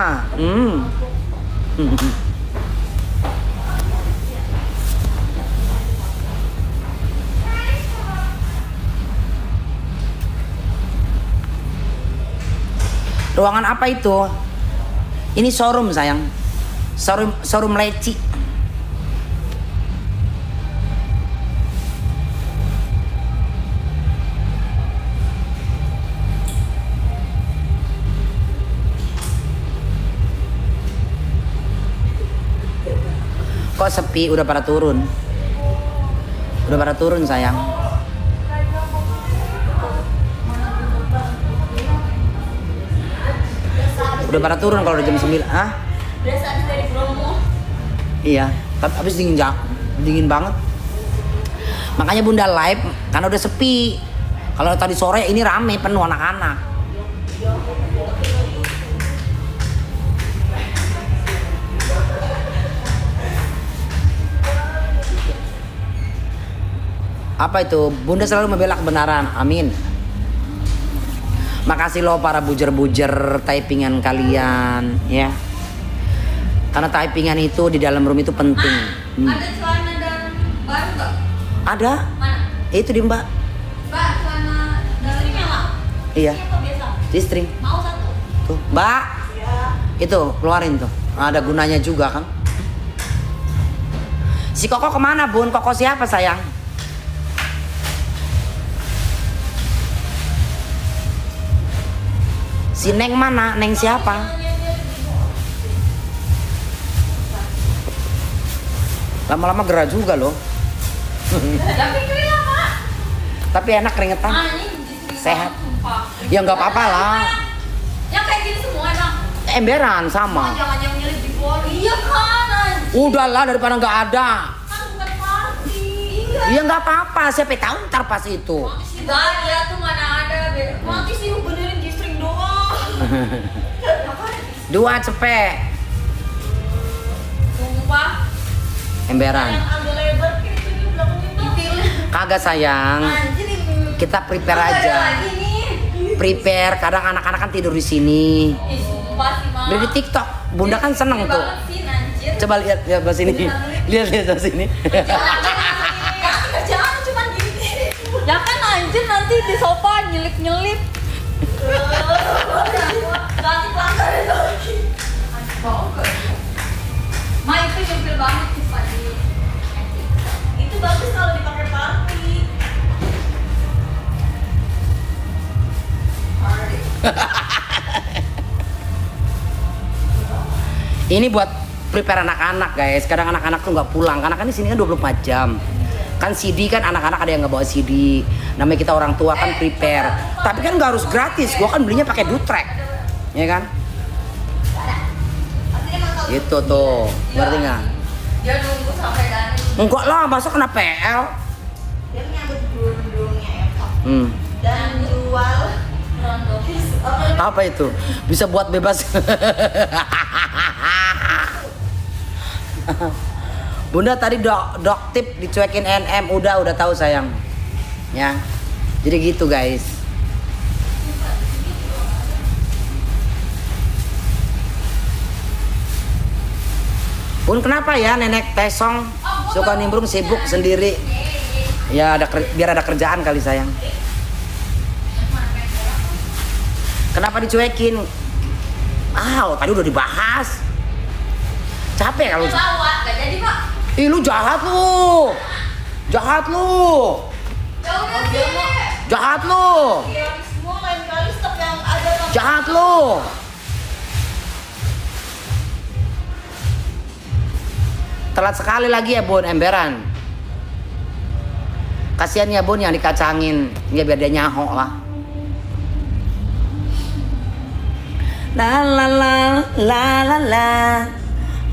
Ruangan apa itu? Ini showroom sayang. Showroom leci. Kok sepi? Udah pada turun. Udah pada turun sayang. Udah pada turun kalau udah jam 9. Ah? Berasa habis dari promo. Iya, tapi habis dingin banget. Makanya Bunda live karena udah sepi. Kalau tadi sore ini rame penuh anak-anak. Apa itu? Bunda selalu membela kebenaran. Amin. Makasih loh para bujer-bujer typingan kalian ya. Karena typingan itu di dalam room itu penting. Ada celana dalam baru nggak? Ada? Mana? Itu di Mbak. Mbak, celana dalamnya nggak? Iya. Apa biasa? Di string. Mau satu? Tuh, Mbak. Itu keluarin tuh. Ada gunanya juga kan. Si Koko kemana Bun? Koko siapa sayang? Si Neng mana? Neng siapa? Lama-lama gerah juga loh. Tapi kering lama. Tapi enak keringetan. Ini distrik Sehat. sumpah. Ya nggak apa-apa lah. Yang kayak gini semua emang. Emberan sama. Jangan yang nyelip di pori. Iya kan anjing. Udahlah daripada nggak ada. Kan bukan party. Iya. Ya nggak apa-apa. Siapa tahu ntar pas itu. Enggak, dia tuh mana ada. Nanti sih benerin distrik doang. Dua cepet. Sumpah. Emberan. Yang agak lebar kayak itu di belakangnya tuh. Kagak sayang. Anjir ini. Kita prepare Ada aja. lagi nih. Prepare. Kadang anak-anak kan tidur di sini. Ih, sumpah sih, Mak. Beli di TikTok. Bunda kan seneng Gede tuh. banget sih, Coba lihat sebelah sini. Lihat sebelah sini. Kerjaan cuma gini. Ya kan anjir nanti di sofa nyelip-nyelip. Nanti pelanggaran lagi. Ma itu nyempil banget sih Pak di. Itu bagus kalau dipakai party. Ini buat prepare anak-anak guys. Kadang anak-anak tuh nggak pulang karena kan di sini kan 24 jam. Kan CD kan anak-anak ada yang nggak bawa CD. Namanya kita orang tua kan prepare. Tapi kan nggak harus gratis. Gua kan belinya pakai dutrek, ya kan? Itu tuh, ngerti nggak? Dia nunggu sampai Dani. Enggak lah, masa kena PL? Dia menyambut burung-burungnya ya Pak. Dan jual Apa itu? Bisa buat bebas. Bunda tadi dok tip dicuekin NM udah tahu sayang. Ya. Jadi gitu guys. Bun kenapa ya nenek Tesong suka nimbrung sibuk sendiri? Ya biar ada kerjaan kali sayang. Kenapa dicuekin? Tadi udah dibahas. Capek kalau. bawa, gak jadi Pak. Ih lu jahat lu. Jahat lu. Ya udah sih. Jahat lu. Dia semua lain kali stok yang ada Pak. Jahat lu. Telat sekali lagi ya Bun, emberan. Kasihan ya Bun yang dikacangin. Ya biar dia nyaho lah. La la la la la la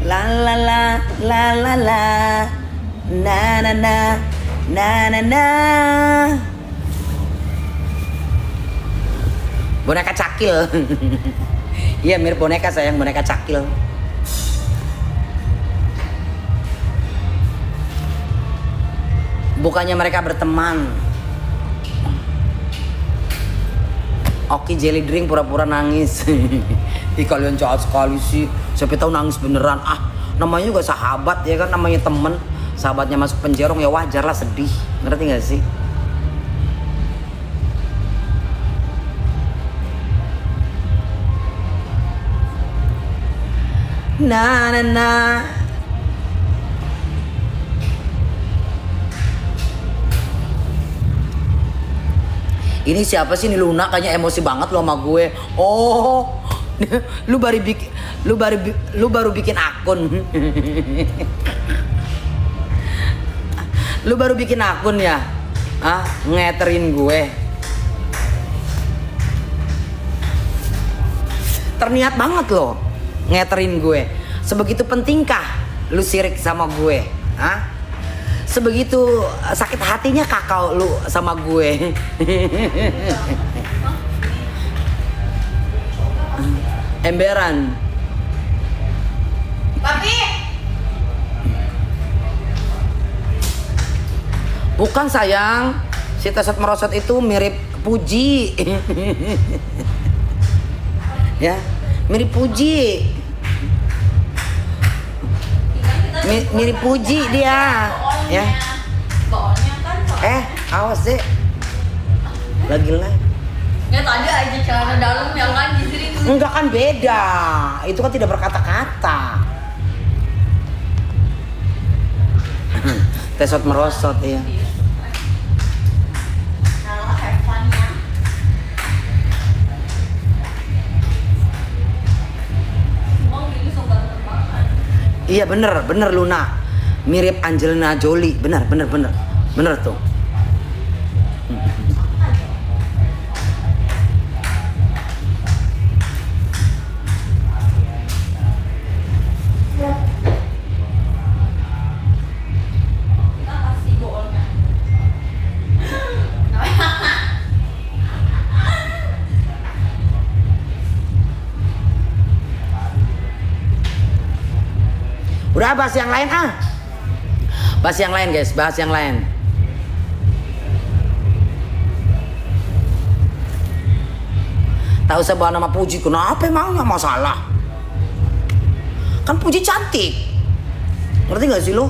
la la la la la la na na na na na na. Boneka cakil. Iya mirip boneka sayang, boneka cakil. Bukannya mereka berteman. Oki jelly drink pura-pura nangis. Ih kalian jahat sekali sih. Siapa tahu nangis beneran. Namanya juga sahabat ya kan, namanya temen. Sahabatnya masuk penjara ya wajar lah sedih. Ngerti gak sih? Na na na. Ini siapa sih nih Luna, kayaknya emosi banget lo sama gue. Oh, lu baru bikin akun. Lu baru bikin akun ya? Ngeterin gue. Terniat banget lo ngeterin gue. Sebegitu pentingkah lu sirik sama gue? Sebegitu sakit hatinya kakak lu sama gue. Emberan. Papi. Bukan sayang, si Tesot Merosot itu mirip Puji. Ya, mirip Puji. Mirip Puji dia. Ya. Bawahnya kan Pak. Awas deh. Lagi live. Ya tadi aja celana dalam yang kan di sini tuh. Enggak kan beda. Itu kan tidak berkata-kata. Tesot Merosot ya. Kalau have fun ya. Mau ini sobat termakan. Iya bener Luna. Mirip Angelina Jolie, bener tuh. Kita kasih golnya. Udah bahas yang lain Bahas yang lain guys, bahas yang lain. Tak usah bawa nama Puji, kenapa emangnya masalah? Kan Puji cantik. Ngerti gak sih lu?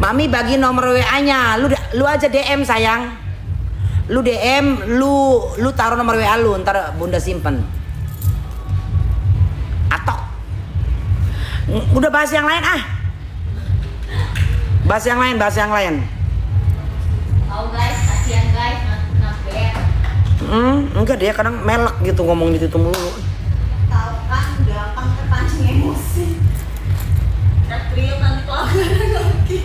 Mami bagi nomor WA-nya. Lu aja DM sayang. Lu DM, lu taruh nomor WA lu, ntar Bunda simpen. Atau udah bahas yang lain ah. Bahas yang lain. Tahu guys, kasihan guys, nabek. Enggak, dia kadang melek gitu ngomong gitu mulu. Tahu kan gampang terpancing emosi. Teriak nanti pelanggaran lagi.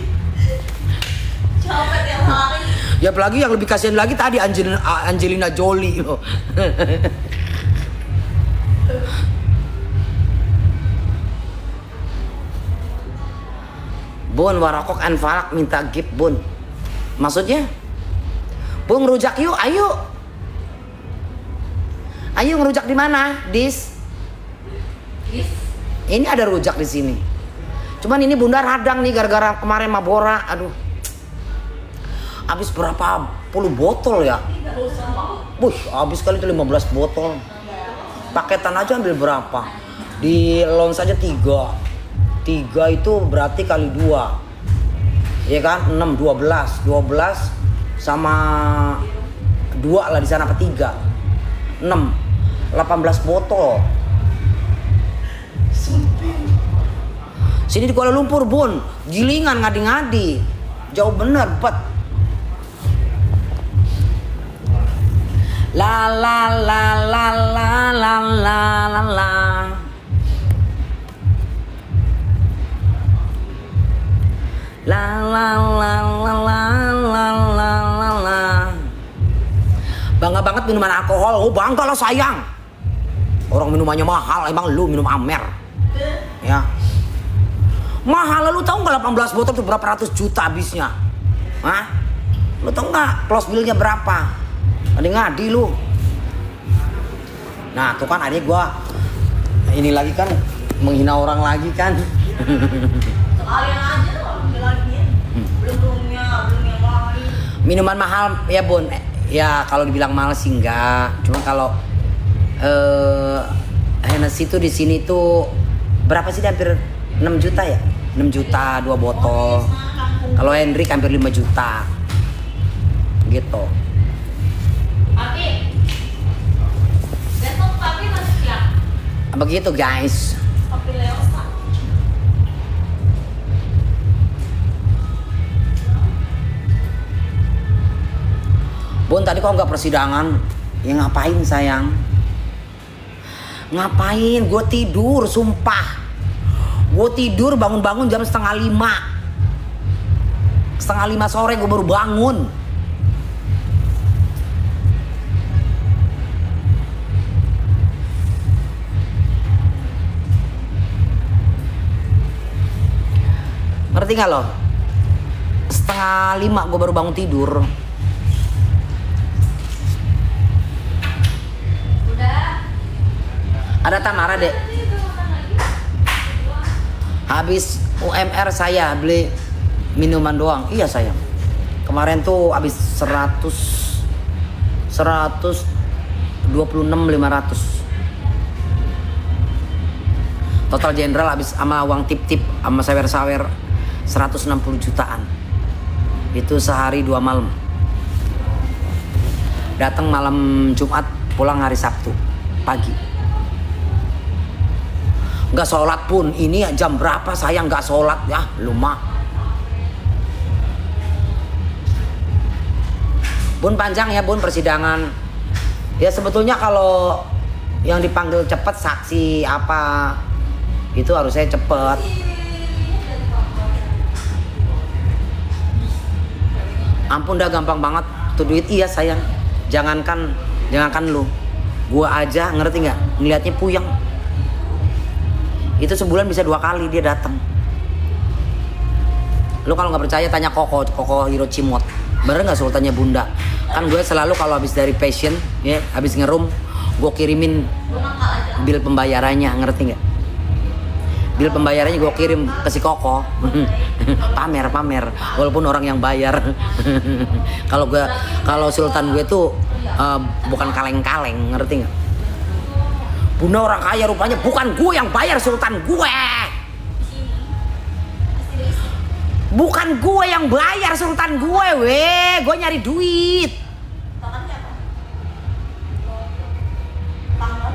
Capek tiap hari. Ya apalagi yang lebih kasihan lagi tadi Angelina Jolie loh. Bun, Warakok and Falak minta gift Bun. Maksudnya? Bun ngerujak yuk, ayo. Ayo ngerujak di mana? Dis. Ini ada rujak di sini. Cuman ini Bunda radang nih gara-gara kemarin Mabora. Aduh. Habis berapa puluh botol ya? Wih, habis kali itu 15 botol. Paketan aja ambil berapa? Di lounge saja 3 itu berarti kali 2. Iya kan? 6, 12 sama 2 lah di sana apa 3? 6, 18 botol. Sini di Kuala Lumpur Bun, gilingan ngadi-ngadi. Jauh bener, bet. La la la la la la la la la. La la la la la la la la la. Bangga banget minuman alkohol. Oh bangga lah sayang. Orang minumannya mahal, emang lu minum Amer. Ya. Mahal, lu tahu nggak 18 botol itu berapa ratus juta habisnya? Hah? Lu tahu nggak close bill-nya berapa? Ada ngadi lu. Nah tuh kan adik gua ini lagi kan menghina orang lagi kan. Sekalian aja loh lagi. Belum yang lain. Minuman mahal ya Bun. Ya kalau dibilang mahal sih enggak. Cuma kalau Hennessy tuh di sini tuh berapa sih? Hampir 6 juta ya? 6 juta 2 botol. Kalau Hendrik hampir 5 juta. Gitu. Papi, besok papi masih siap. Begitu guys. Papi Leosa. Bun tadi kok nggak persidangan? Ya ngapain sayang? Ngapain? Gue tidur, sumpah. Gue tidur bangun-bangun jam 4:30. 4:30 sore gue baru bangun. Ngerti gak lo? 4:30 gue baru bangun tidur. Udah. Ada Tamara dek. Habis UMR saya beli minuman doang. Iya sayang. Kemarin tuh habis 126.500. Total general habis sama uang tip-tip sama sawer-sawer 160 jutaan. Itu sehari 2 malam. Datang malam Jumat, pulang hari Sabtu pagi. Nggak sholat pun. Ini jam berapa sayang nggak sholat ya? Lu mah. Bun panjang ya Bun persidangan. Ya sebetulnya kalau yang dipanggil cepet saksi apa itu harusnya cepet. Ampun dah gampang banget tuh duit. Iya sayang. Jangankan lu. Gua aja ngerti nggak? Ngeliatnya puyeng. Itu sebulan bisa 2 kali dia datang. Lu kalau nggak percaya tanya Koko Hirocimot. Bener nggak sultannya Bunda? Kan gue selalu kalau habis dari passion, ya, habis ngerum, gue kirimin bil pembayarannya, ngerti nggak? Bil pembayarannya gue kirim ke si Koko. pamer, walaupun orang yang bayar. Kalau sultan gue tuh bukan kaleng-kaleng, ngerti nggak? Bunda orang kaya rupanya, bukan gue yang bayar sultan gue. Bukan gue yang bayar sultan gue, gue nyari duit. Makan siapa? Panglon.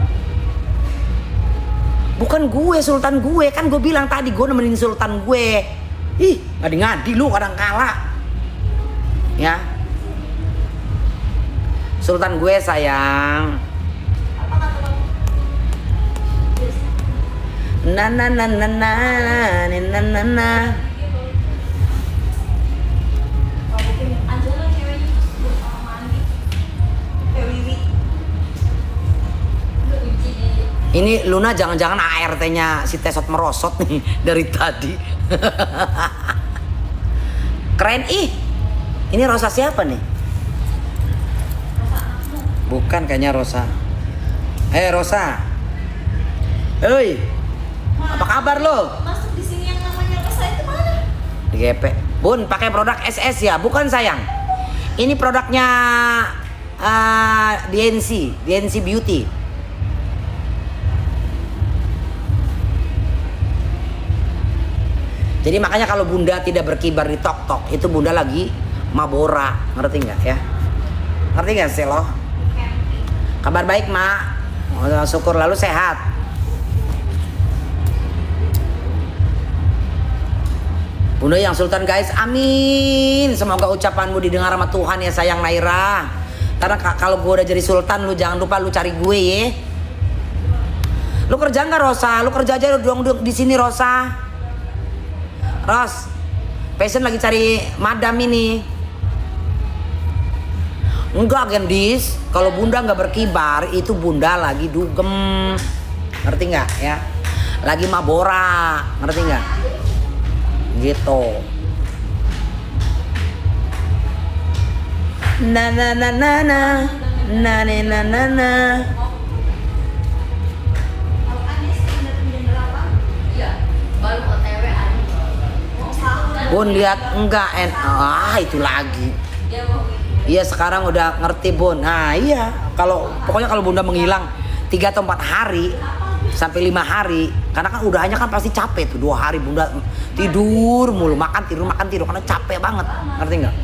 Bukan gue sultan gue, kan gue bilang tadi gue nemenin sultan gue. Ih, ngadi-ngadi lu kadang kala. Ya. Sultan gue sayang. Apa kata kamu? Na na na na na na na na. Kalau mungkin Angela ceweknya buat kamar mandi. Kayak Wiwi. Lu uji di Ini Luna jangan-jangan ART-nya si Tesot merosot nih dari tadi. Keren ih. Ini Rosa siapa nih? Bukan kayaknya Rosa. Rosa. Hei. Apa kabar lo? Masuk di sini yang namanya Rosa itu mana? Di GP. Bun, pakai produk SS ya, bukan sayang. Ini produknya DNC Beauty. Jadi makanya kalau Bunda tidak berkibar di tok-tok, itu Bunda lagi mabora, ngerti nggak ya? Ngerti nggak sih lo? Kabar baik Mak, syukur lalu sehat. Bunda yang sultan guys, amin. Semoga ucapanmu didengar sama Tuhan ya sayang Naira. Karena kalau gue udah jadi sultan, lu jangan lupa lu cari gue ya. Lu kerja nggak Rosa? Lu kerja aja dong di sini Rosa. Ros, Passion lagi cari madam ini. Enggak Gendis, kalau Bunda nggak berkibar itu Bunda lagi dugem, ngerti nggak ya? Lagi mabora, ngerti nggak? Gitu. Na na na na na na na na na. Kalau Anies yang datang jam berapa? iya baru OTW Ani. Mau sahur. Bun lihat enggak itu lagi. Dia mau Iya sekarang udah ngerti Bun. Nah iya pokoknya kalau Bunda menghilang 3 atau 4 hari sampai 5 hari, karena kan udahnya kan pasti capek tuh 2 hari Bunda tidur mulu, makan tidur karena capek banget, ngerti nggak?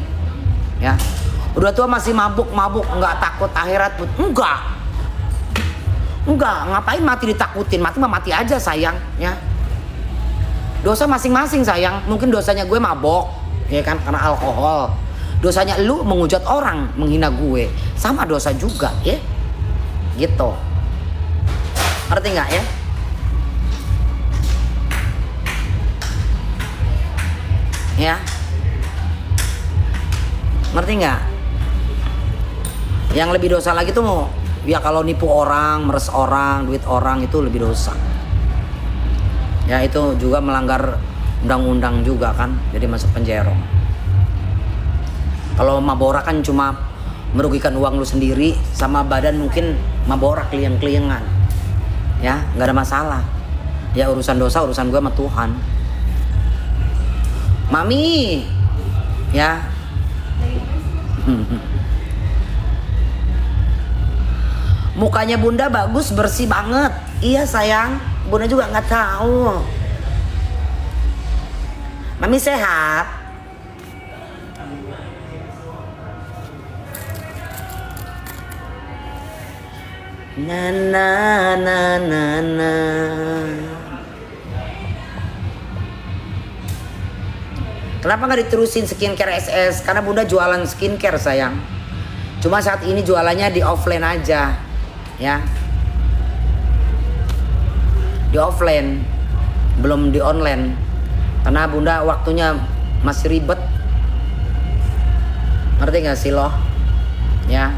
Ya udah tua masih mabuk nggak takut akhirat Bun? Enggak, ngapain mati ditakutin, mati aja sayang ya. Dosa masing-masing sayang, mungkin dosanya gue mabok ya kan karena alkohol. Dosanya lu menghujat orang, menghina gue, sama dosa juga ya. Gitu. Ngerti nggak ya? Ya. Ngerti nggak? Yang lebih dosa lagi tuh ya kalau nipu orang, meres orang, duit orang itu lebih dosa. Ya itu juga melanggar undang-undang juga kan, jadi masuk penjara. Kalau mabora kan cuma merugikan uang lu sendiri, sama badan mungkin mabora keliyang-keliyangan. Ya, nggak ada masalah. Ya urusan dosa urusan gue sama Tuhan. Mami, ya. Mukanya Bunda bagus, bersih banget. Iya sayang, Bunda juga nggak tahu. Mami sehat. Na na na na na. Kenapa nggak diterusin skincare SS? Karena Bunda jualan skincare sayang. Cuma saat ini jualannya di offline aja, ya. Di offline, belum di online. Karena Bunda waktunya masih ribet. Ngerti nggak sih lo? Ya.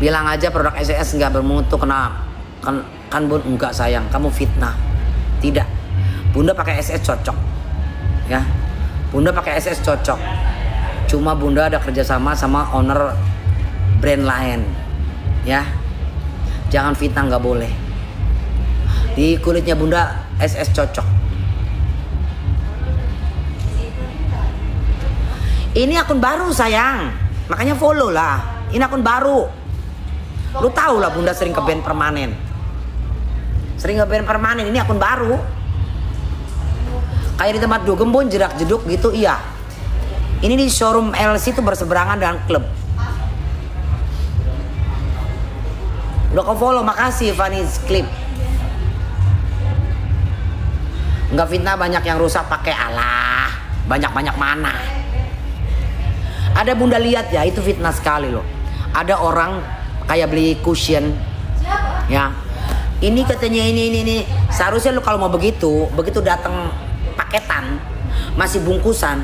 Bilang aja produk SS nggak bermutu, kena kan Bun, enggak sayang, kamu fitnah. Tidak, Bunda pakai SS cocok, ya. Bunda pakai SS cocok. Cuma Bunda ada kerjasama sama owner brand lain, ya. Jangan fitnah, nggak boleh. Di kulitnya bunda SS cocok. Ini akun baru sayang, makanya follow lah. Ini akun baru. Lu tahu lah bunda sering ke band permanen. Sering ke band permanen, ini akun baru. Kayak di tempat dugem pun jedak jeduk gitu, iya. Ini di showroom LC itu berseberangan dengan klub. Udah kau follow, makasih Fanny's Clip. Enggak fitnah banyak yang rusak pakai alah. Banyak-banyak mana? Ada bunda lihat ya, itu fitnah sekali loh. Ada orang kayak beli cushion. Ya. Ini katanya ini. Seharusnya lu kalau mau begitu datang paketan, masih bungkusan,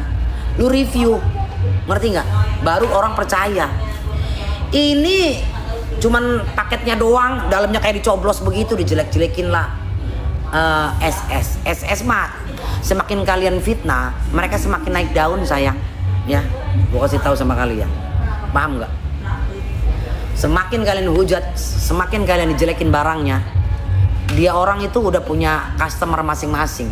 lu review. Ngerti nggak? Baru orang percaya. Ini cuman paketnya doang, dalamnya kayak dicoblos begitu, dijelek-jelekin lah. SS mah semakin kalian fitnah, mereka semakin naik daun sayang. Ya, gua kasih tahu sama kalian. Paham nggak? Semakin kalian hujat, semakin kalian dijelekin barangnya, dia orang itu udah punya customer masing-masing,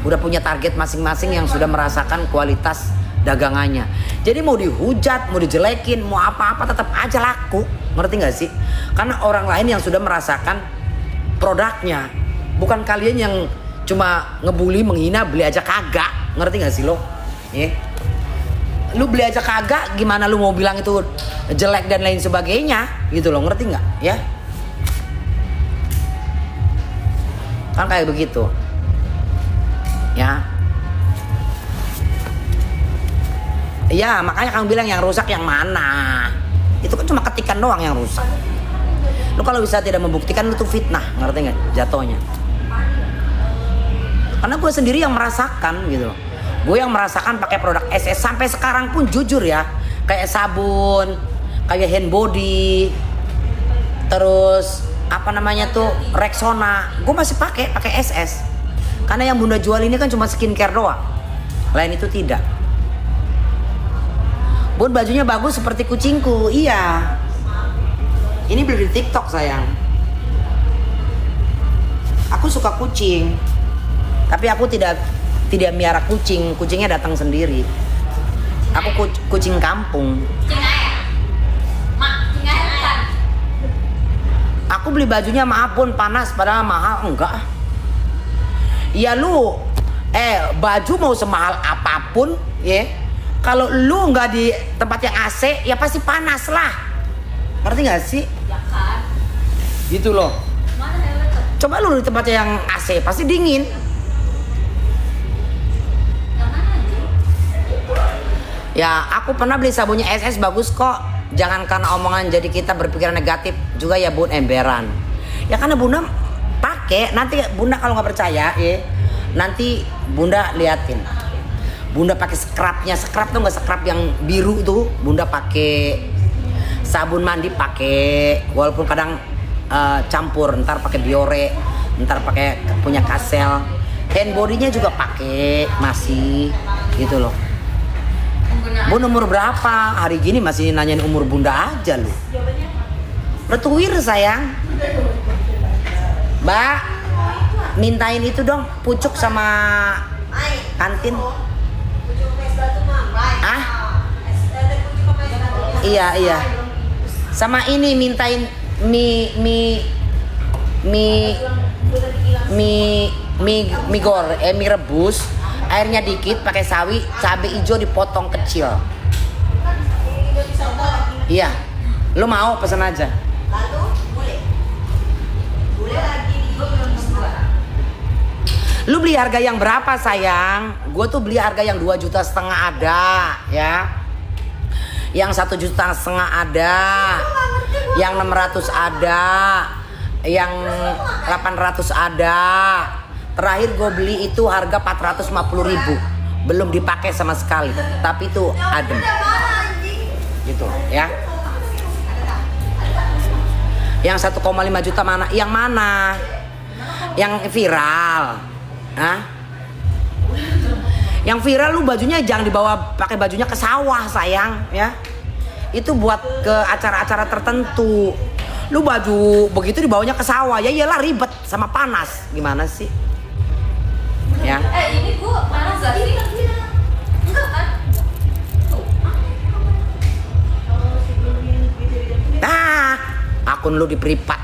udah punya target masing-masing yang sudah merasakan kualitas dagangannya. Jadi mau dihujat, mau dijelekin, mau apa-apa tetap aja laku. Ngerti nggak sih? Karena orang lain yang sudah merasakan produknya, bukan kalian yang cuma ngebully, menghina, beli aja kagak. Ngerti nggak sih lo? Yeah. Lu beli aja kagak, gimana lu mau bilang itu jelek dan lain sebagainya gitu loh, ngerti nggak ya? Kan kayak begitu ya. Ya makanya kamu bilang yang rusak yang mana, itu kan cuma ketikan doang yang rusak. Lu kalau bisa tidak membuktikan itu fitnah, ngerti nggak jatuhnya? Karena gue sendiri yang merasakan gitu loh. Gue yang merasakan pakai produk SS sampai sekarang pun jujur ya, kayak sabun, kayak hand body, terus apa namanya tuh Rexona, gue masih pakai SS. Karena yang bunda jual ini kan cuma skincare doang, lain itu tidak. Bun bajunya bagus seperti kucingku, iya. Ini beli di TikTok sayang. Aku suka kucing, tapi aku tidak miara kucing, kucingnya datang sendiri. Aku kucing kampung. Kucing air. Mak, kucing air kan? Aku beli bajunya maaf pun panas padahal mahal, enggak. Ya lu baju mau semahal apapun ya, kalau lu nggak di tempat yang AC ya pasti panas lah. Ngerti nggak sih? Ya kan. Gitu loh. Mana hebat tuh? Coba lu di tempat yang AC pasti dingin. Ya, aku pernah beli sabunnya SS bagus kok. Jangan karena omongan jadi kita berpikiran negatif juga ya bun, emberan. Ya karena bunda pakai, nanti bunda kalau nggak percaya ya, nanti bunda liatin. Bunda pakai scrubnya, scrub tuh nggak scrub yang biru tuh, bunda pakai sabun mandi pakai, walaupun kadang campur, ntar pakai Biore, ntar pakai punya Kasel, hand bodinya juga pakai masih gitu loh. Bun umur berapa? Hari gini masih nanyain umur bunda aja lu. Retuir sayang. Mbak, mintain itu dong, pucuk sama kantin. Ah? Iya. Sama ini mintain mie rebus. Airnya dikit, pakai sawi, cabai hijau dipotong kecil. Iya, lo mau pesan aja. Lalu boleh lagi di Lu beli harga yang berapa sayang? Gue tuh beli harga yang 2,5 juta ada, ya. Yang 1,5 juta ada, yang 600 ada, yang 800 ada. Terakhir gue beli itu harga 450.000, belum dipakai sama sekali, tapi itu adem, gitu ya. Yang 1,5 juta mana? Yang mana? Yang viral, Hah? Yang viral lu bajunya jangan dibawa pakai bajunya ke sawah sayang, ya. Itu buat ke acara-acara tertentu. Lu baju begitu dibawanya ke sawah, ya iyalah ribet sama panas. Gimana sih? Ya. Ini gua panas gak sih? Enggak kan? Nah, akun lu di privat.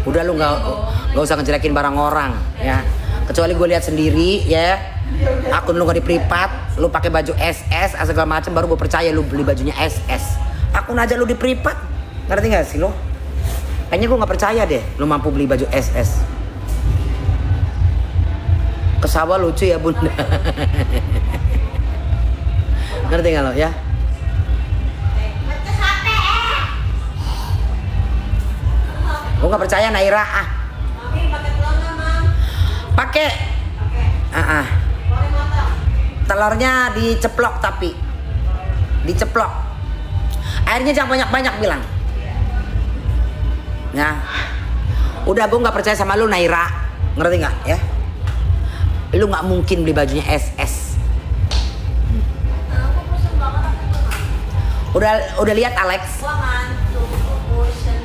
Udah lu nggak usah ngejelekin barang orang, ya. Kecuali gue lihat sendiri, ya. Akun lu nggak di privat, lu pakai baju SS, segala macam, baru gue percaya lu beli bajunya SS. Akun aja lu di privat, ngerti nggak sih lo? Kayaknya gue nggak percaya deh, lu mampu beli baju SS. Ke sawah lucu ya bunda. Ngerti nggak lo ya? Gue nggak percaya Naira ah. Mami pakai telur nggak, Mam? Pakai. Telurnya diceplok tapi diceplok. Airnya jangan banyak-banyak bilang. Ya. Udah gue nggak percaya sama lu Naira. Ngerti nggak ya? Lu nggak mungkin beli bajunya SS. Udah lihat Alex?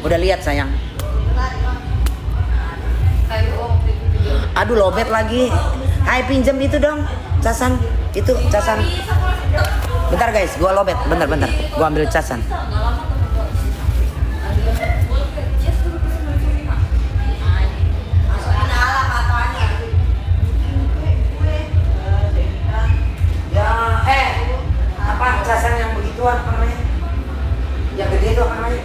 Udah lihat sayang. Aduh lobet lagi. Hai pinjem itu dong casan. Itu casan. Bentar guys, gua lobet. Bentar. Gua ambil casan. Ya, apa casan yang begituan apa namanya? Yang gede itu apa namanya?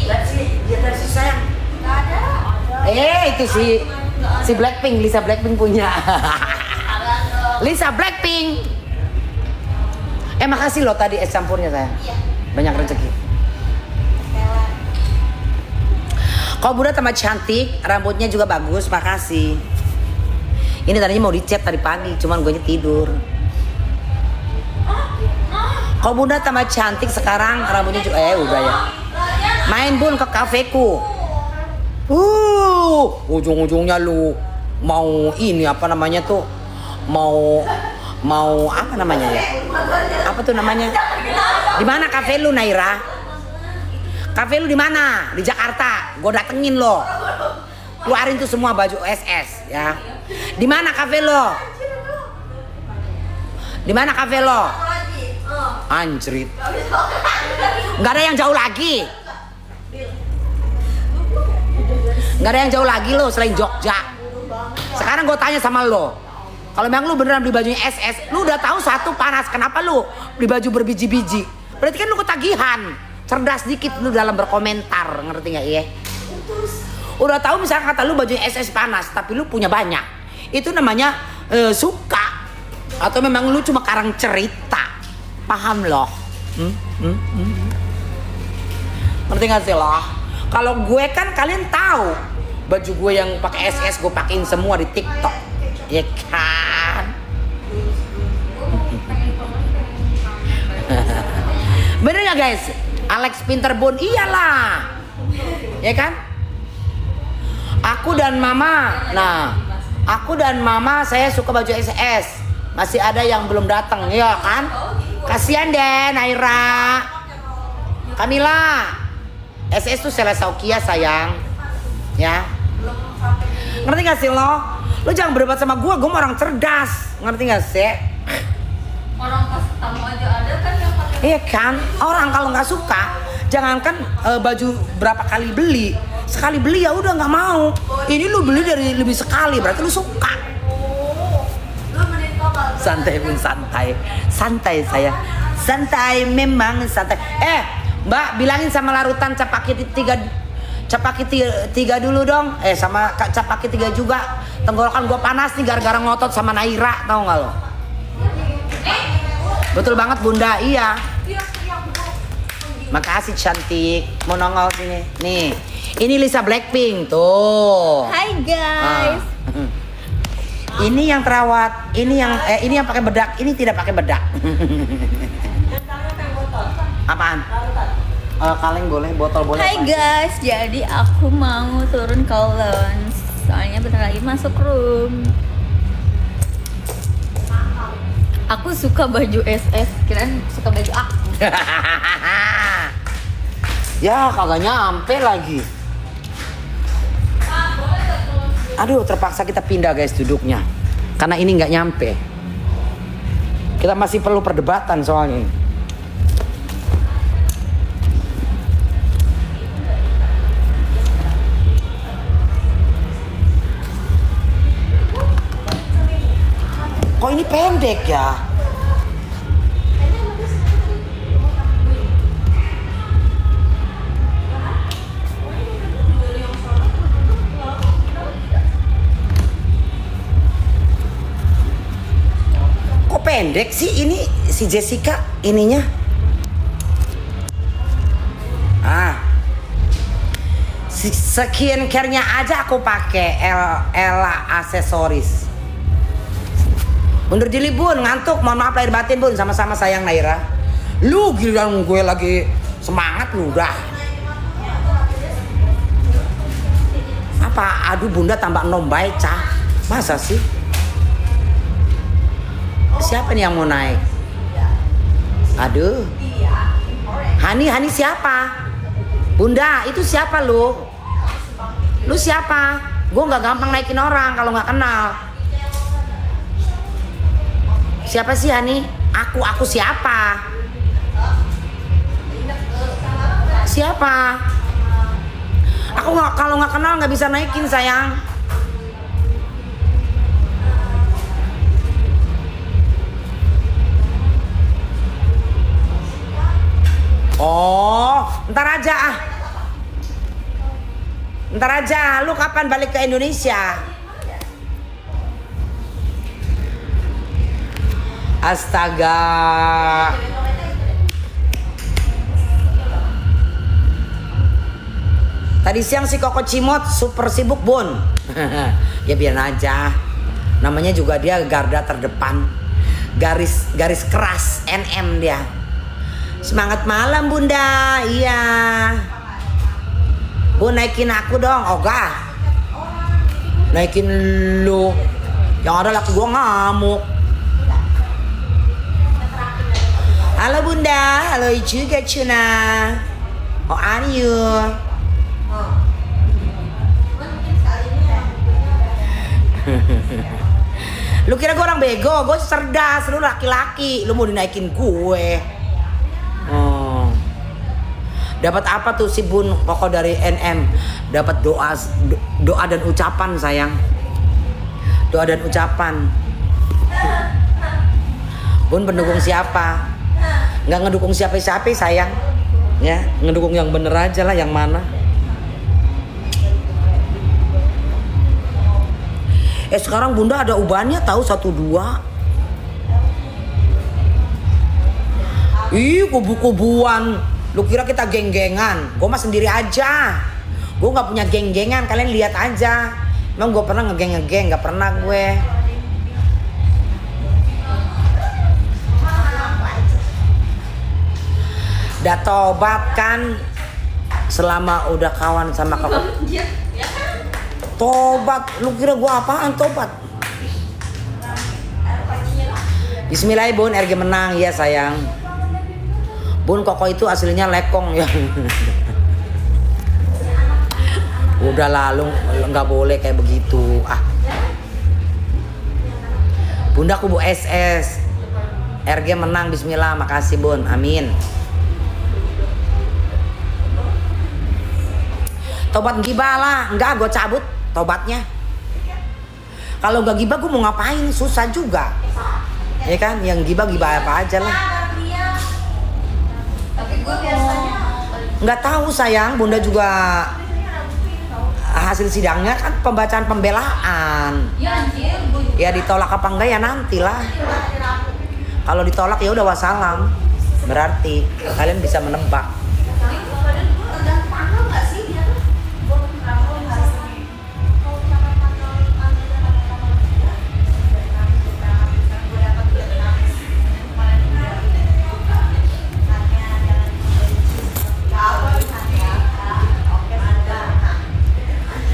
Pepsi. Dia Pepsi sayang. Enggak ada. Itu si Blackpink, Lisa Blackpink punya. Lisa Blackpink. Makasih loh tadi es campurnya sayang. Iya. Banyak rezeki. Kau Bunda tambah cantik, rambutnya juga bagus, makasih. Ini tadinya mau dicat tadi pagi, cuman gue tidur. Kau Bunda tambah cantik sekarang, rambutnya juga udah ya. Main Bun ke kafeku. Ujung-ujungnya lu mau ini apa namanya tuh? Mau apa namanya ya? Apa tuh namanya? Di mana kafe lu Naira? Kafe lu di mana? Di Jakarta. Gue datengin lo. Keluarin tuh semua baju SS ya. Di mana kafe lo? Di mana kafe lo? Anjrit. Gak ada yang jauh lagi. Gak ada yang jauh lagi lo selain Jogja. Sekarang gue tanya sama lo. Kalau memang lu beneran beli bajunya SS, lu udah tahu satu panas. Kenapa lu beli baju berbiji-biji? Berarti kan lu ketagihan. Cerdas dikit lu dalam berkomentar, ngerti gak ya? Udah tahu misalnya kata lu bajunya SS panas, tapi lu punya banyak. Itu namanya suka. Atau memang lu cuma karang cerita. Paham loh? Ngerti gak sih loh? Kalau gue kan kalian tahu baju gue yang pakai SS gue pakein semua di TikTok, ya kan? Bener nggak guys? Alex pinter Bun, iyalah, ya kan? Aku dan Mama, saya suka baju SS. Masih ada yang belum datang, ya kan? Kasian deh Naira, Kamila. SS tuh Sela Saukia sayang, ya. Ngerti gak sih lo? Lo jangan berdebat sama gue orang cerdas, ngerti gak sih? Orang pas tamu aja ada kan yang pakai. Iya kan, orang kalau nggak suka, jangankan baju berapa kali beli, sekali beli ya udah nggak mau. Ini lu beli dari lebih sekali, berarti lu suka. Santai pun santai saya, santai memang santai. Mbak bilangin sama larutan Capaki tiga dulu dong. Sama Capaki 3 juga. Tenggorokan gua panas nih gara-gara ngotot sama Naira, tahu nggak lo? Betul banget Bunda, iya. Makasih cantik. Mau nongol sini. Nih, ini Lisa Blackpink tuh. Hai guys. Ini yang terawat, ini yang pakai bedak, ini tidak pakai bedak. Apaan? Kaleng boleh, botol boleh. Hai guys, jadi aku mau turun ke lounge. Soalnya bentar lagi masuk room. Aku suka baju SS, kirain suka baju aku. Ya kagak nyampe lagi. Aduh, terpaksa kita pindah guys duduknya. Karena ini nggak nyampe. Kita masih perlu perdebatan soalnya. Kok ini pendek ya? Kok pendek sih ini si Jessica ininya? Sekian care-nya aja aku pakai Ella aksesoris. Undur diri bun, ngantuk. Mohon maaf lahir batin bun, sama-sama sayang Naira. Lu giliran gue lagi semangat lu dah. Apa? Aduh bunda tambah nombay cah. Masa sih? Siapa nih yang mau naik? Aduh. Hani siapa? Bunda, itu siapa lu? Lu siapa? Gue nggak gampang naikin orang kalau nggak kenal. Siapa sih Hani? Aku siapa? Siapa? Aku nggak, kalau nggak kenal nggak bisa naikin sayang. Oh, ntar aja ah. Ntar aja, lu kapan balik ke Indonesia? Astaga. Tadi siang si Koko Cimot super sibuk bun. Ya biar aja. Namanya juga dia garda terdepan. Garis keras NM dia. Semangat malam bunda. Iya. Bun naikin aku dong, ogah. Naikin lu. Yang ada laki gua ngamuk. Halo bunda, halo juga Cuna. How are you? Lu kira gue orang bego? Gue cerdas, lu laki-laki. Lu mau dinaikin gue. Oh. Dapat apa tuh si Bun Koko dari NM? Dapat doa dan ucapan sayang. Doa dan ucapan. Bun pendukung siapa? Nggak ngedukung siapa-siapa sayang. Ya, ngedukung yang bener aja lah, yang mana? Sekarang bunda ada ubannya tahu 1-2. Ih, kubu-kubuan. Lu kira kita geng-gengan? Gue mah sendiri aja. Gue nggak punya geng-gengan. Kalian lihat aja. Emang gue pernah ngegeng? Nggak pernah gue. Udah tobat kan? Selama udah kawan sama kakak. Tobat, lu kira gua apaan tobat? Bismillah bun, RG menang ya sayang. Bun Koko itu aslinya lekong ya. Udah lalu nggak boleh kayak begitu ah. Bunda kubu SS. RG menang, Bismillah, makasih bun, amin. Tobat gibah lah, enggak gue cabut tobatnya. Kalau gak gibah gue mau ngapain, susah juga. Ya kan, yang gibah apa aja lah. Tapi gue biasanya Nggak tahu sayang, bunda juga hasil sidangnya kan pembacaan pembelaan. ya anjir, gue Ya ditolak apa enggak ya nantilah. Kalau ditolak ya udah wassalam. Berarti kalian bisa menebak.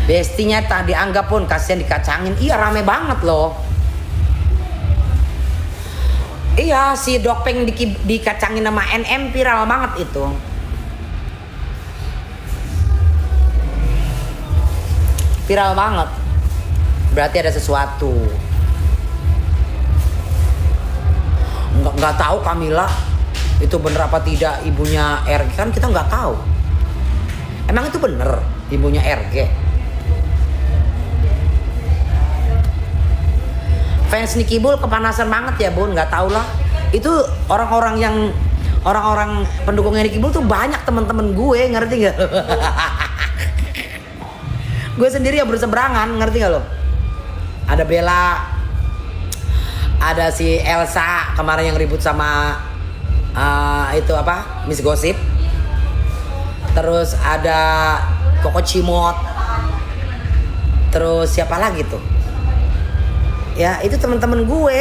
Bestinya tak dianggap pun, kasihan dikacangin. Iya rame banget loh. Iya si Dokpeng dikacangin sama NM viral banget itu. Viral banget. berarti ada sesuatu. Nggak tahu Kamila itu bener apa tidak ibunya RG, kan kita nggak tahu. Emang itu bener ibunya RG? Fans Nicky Bull kepanasan banget ya Bun, nggak tahu lah. Itu orang-orang pendukungnya Nicky Bull tuh banyak teman-teman gue, ngerti nggak? Gue sendiri ya berseberangan, ngerti nggak lo? Ada Bella, ada si Elsa kemarin yang ribut sama itu apa, Miss Gossip. Terus ada Koko Cimot. Terus siapa lagi tuh? Ya itu teman-teman gue.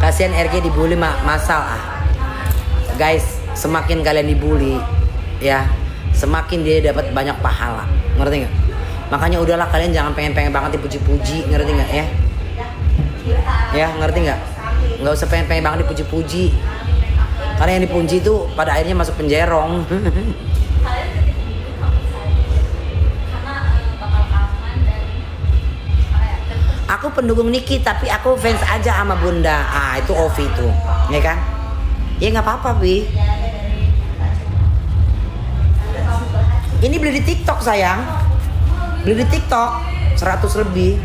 Kasihan RG dibully masalah. Guys, semakin kalian dibully, ya, semakin dia dapat banyak pahala. Ngerti nggak? Makanya udahlah kalian jangan pengen banget dipuji-puji, ngerti nggak ya? Ya, ngerti nggak? Nggak usah pengen banget dipuji-puji. Karena yang dipuji itu pada akhirnya masuk penjerong. Aku pendukung Nicky tapi aku fans aja sama Bunda. Ah itu Ovi tuh, ya kan? Ya nggak apa-apa Bi. Ini beli di TikTok sayang, beli di TikTok 100 lebih.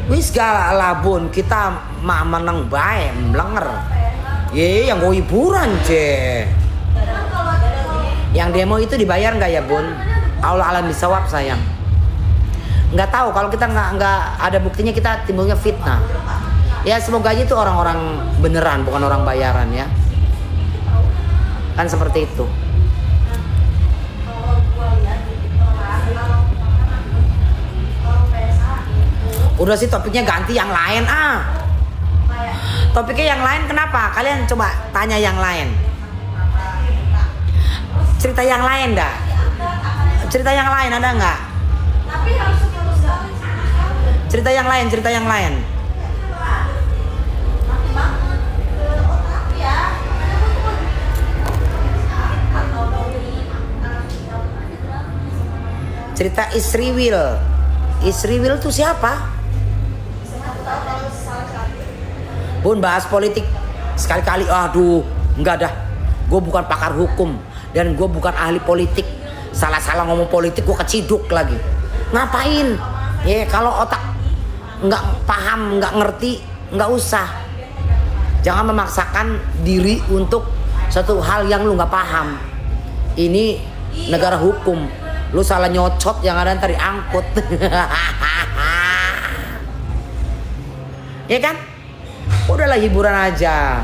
Wis gala Bun, kita mah menang bae, melenger. Ye yang gue hiburan je. Yang demo itu dibayar nggak ya Bun? Allah alam bisawab sayang. Nggak tahu, kalau kita nggak ada buktinya kita timbulnya fitnah. Ya semoga aja itu orang-orang beneran bukan orang bayaran ya. Kan seperti itu. Udah sih topiknya ganti yang lain Topiknya yang lain kenapa? Kalian coba tanya yang lain. Cerita yang lain dah. Cerita yang lain ada nggak? Tapi harus Cerita yang lain. Cerita Istri Will tuh siapa? Bun bahas politik sekali-kali, aduh, enggak dah. Gue bukan pakar hukum dan gue bukan ahli politik. Salah-salah ngomong politik gue keciduk lagi. Ngapain? Ya kalau otak nggak paham, nggak ngerti, nggak usah. Jangan memaksakan diri untuk satu hal yang lu nggak paham. Ini negara hukum. Lu salah nyocot yang ada ntar diangkut. Ya kan? Udahlah hiburan aja.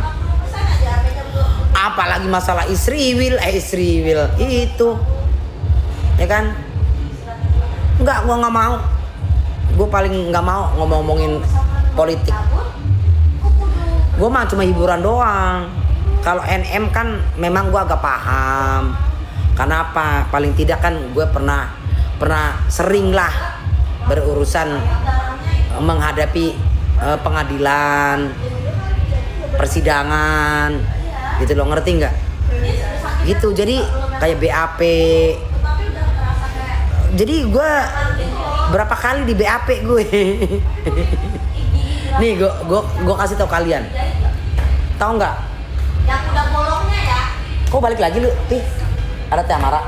Apalagi masalah Istri Will itu. Ya kan? Enggak, gua nggak mau. Gue paling nggak mau ngomongin politik. Gue mah cuma hiburan doang. Kalau NM kan memang gue agak paham. Kenapa? Paling tidak kan gue pernah sering lah berurusan menghadapi pengadilan, persidangan, gitu loh, ngerti nggak? Gitu, jadi kayak BAP. Jadi gue berapa kali di BAP gue. Nih gue kasih tau kalian. Tahu nggak? yang udah bolongnya ya. Kok balik lagi lu? Ada Teh Amara.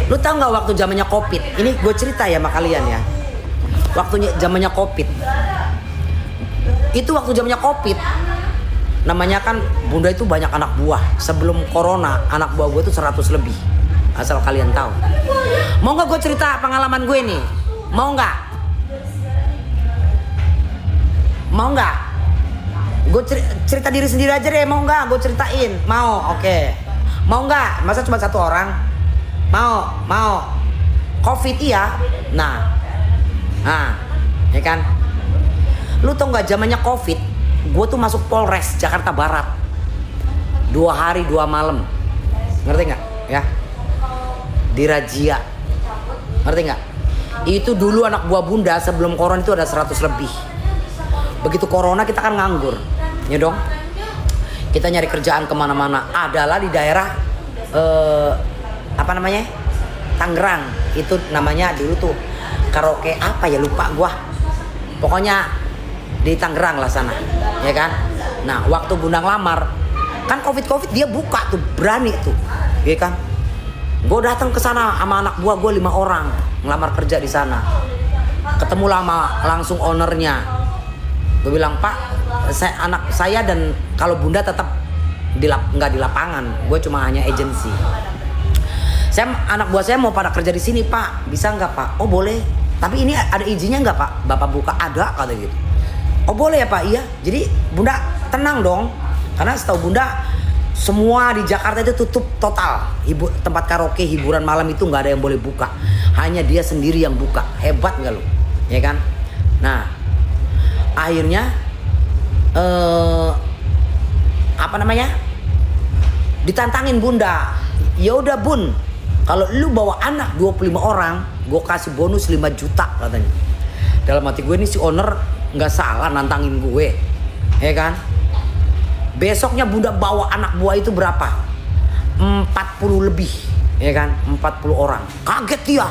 Lu tahu nggak waktu zamannya Covid? Ini gue cerita ya sama kalian ya. Waktunya zamannya Covid. Itu waktu zamannya Covid. Namanya kan Bunda itu banyak anak buah. Sebelum corona anak buah gue tuh 100 lebih. Asal kalian tahu. Mau nggak gue cerita pengalaman gue nih? Mau nggak? Mau nggak? Gue cerita diri sendiri aja deh. Mau nggak? Gue ceritain. Mau? Oke. Mau nggak? Masa cuma satu orang? Mau. Covid iya. Nah, ya kan? Lu tau nggak zamannya Covid? Gue tuh masuk Polres Jakarta Barat 2 hari 2 malam. Ngerti nggak? Ya. Dirajia. Ngerti nggak? Itu dulu anak buah Bunda sebelum corona itu ada 100 lebih. Begitu corona kita kan nganggur. ya dong. Kita nyari kerjaan kemana-mana adalah di daerah apa namanya, Tangerang. Itu namanya dulu tuh karaoke apa ya, lupa gua. Pokoknya di Tangerang lah sana, ya kan. Nah waktu Bunda ngelamar kan covid dia buka tuh, berani tuh, ya kan. Gue datang ke sana sama anak gua 5 orang ngelamar kerja di sana. Ketemu lama langsung ownernya. Gue bilang, Pak, anak saya dan kalau Bunda tetap nggak di lapangan, gue cuma hanya agensi. Anak buah saya mau pada kerja di sini, Pak. Bisa nggak, Pak? Oh boleh. Tapi ini ada izinnya nggak, Pak? Bapak buka ada kata gitu. Oh boleh ya, Pak. Iya. Jadi Bunda tenang dong. Karena setahu Bunda semua di Jakarta itu tutup total. Tempat karaoke hiburan malam itu nggak ada yang boleh buka. Hanya dia sendiri yang buka. Hebat nggak lu? Ya kan? Nah, akhirnya apa namanya? Ditantangin Bunda. Ya udah Bun, kalau lu bawa anak 25 orang, gue kasih bonus 5 juta katanya. Dalam hati gue, ini si owner nggak salah nantangin gue, ya kan? Besoknya Bunda bawa anak buah itu berapa? 40 lebih, ya kan? 40 orang. Kaget dia.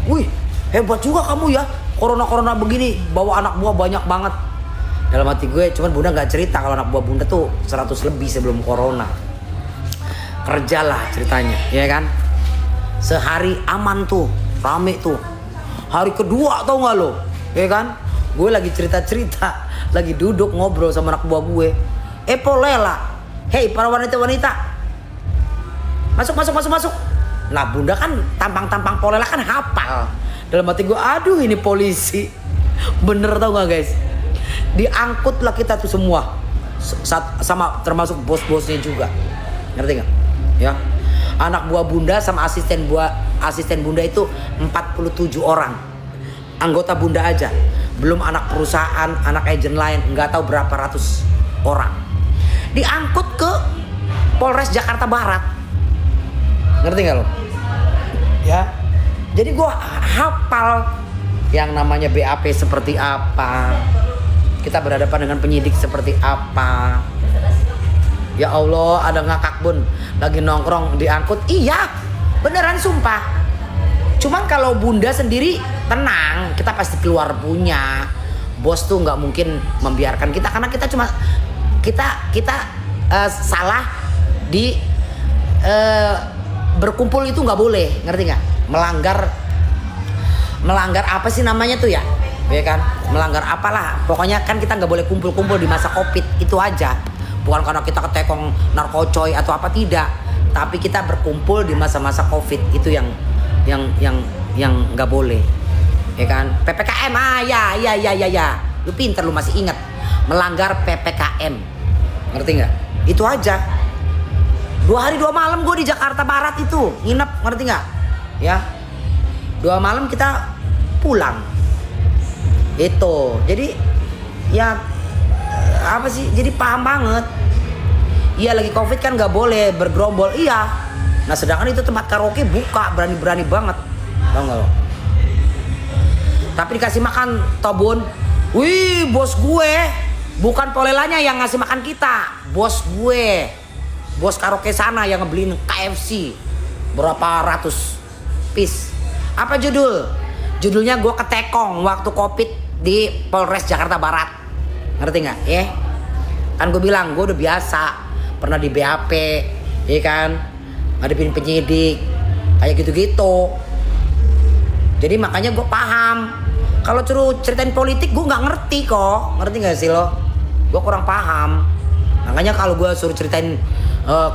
Wih, hebat juga kamu ya. Corona begini bawa anak buah banyak banget. Dalam hati gue, cuman Bunda nggak cerita kalau anak buah Bunda tuh 100 lebih sebelum corona. Kerjalah ceritanya, ya kan? Sehari aman tuh, rame tuh. Hari kedua tau nggak lo, ya kan? Gue lagi cerita, lagi duduk ngobrol sama anak buah gue. Polela, hei para wanita-wanita, masuk. Nah Bunda kan tampang Polela kan hafal. Dalam hati gue, aduh ini polisi, bener tau nggak guys? Diangkut lah kita tuh semua, sama termasuk bos-bosnya juga, ngerti nggak? Ya, anak buah Bunda sama asisten Bunda itu 47 orang anggota Bunda aja, belum anak perusahaan, anak agen lain, nggak tahu berapa ratus orang. Diangkut ke Polres Jakarta Barat, ngerti nggak lo? Ya, jadi gua hafal yang namanya BAP seperti apa, kita berhadapan dengan penyidik seperti apa. Ya Allah, ada ngakak Bun, lagi nongkrong diangkut. Iya, beneran sumpah. Cuman kalau Bunda sendiri tenang, kita pasti keluar punya. Bos tuh nggak mungkin membiarkan kita, karena kita cuma salah di berkumpul itu nggak boleh, ngerti nggak? Melanggar apa sih namanya tuh ya? Ya kan? Melanggar apalah. Pokoknya kan kita nggak boleh kumpul-kumpul di masa Covid, itu aja. Bukan karena kita ketekong narkocoy atau apa, tidak, tapi kita berkumpul di masa-masa Covid itu yang nggak boleh, ya kan? PPKM, ya, lu pinter, lu masih ingat melanggar PPKM, ngerti nggak? Itu aja. 2 hari 2 malam gue di Jakarta Barat itu nginep, ngerti nggak? Ya, 2 malam kita pulang. Itu, jadi ya apa sih? Jadi paham banget. Iya lagi Covid kan nggak boleh bergerombol, iya. Nah sedangkan itu tempat karaoke buka, berani banget, tau nggak lo? Tapi dikasih makan tobun. Wih, bos gue, bukan Polelanya yang ngasih makan kita, bos gue, bos karaoke sana yang ngebeliin KFC berapa ratus piece. Apa judulnya gue ketekong waktu Covid di Polres Jakarta Barat, ngerti nggak? Ya, kan gue bilang gue udah biasa, pernah di BAP, ya kan, ngadepin penyidik kayak gitu-gitu. Jadi makanya gue paham. Kalau ceritain politik gue nggak ngerti kok, ngerti nggak sih lo? Gue kurang paham. Makanya kalau gue suruh ceritain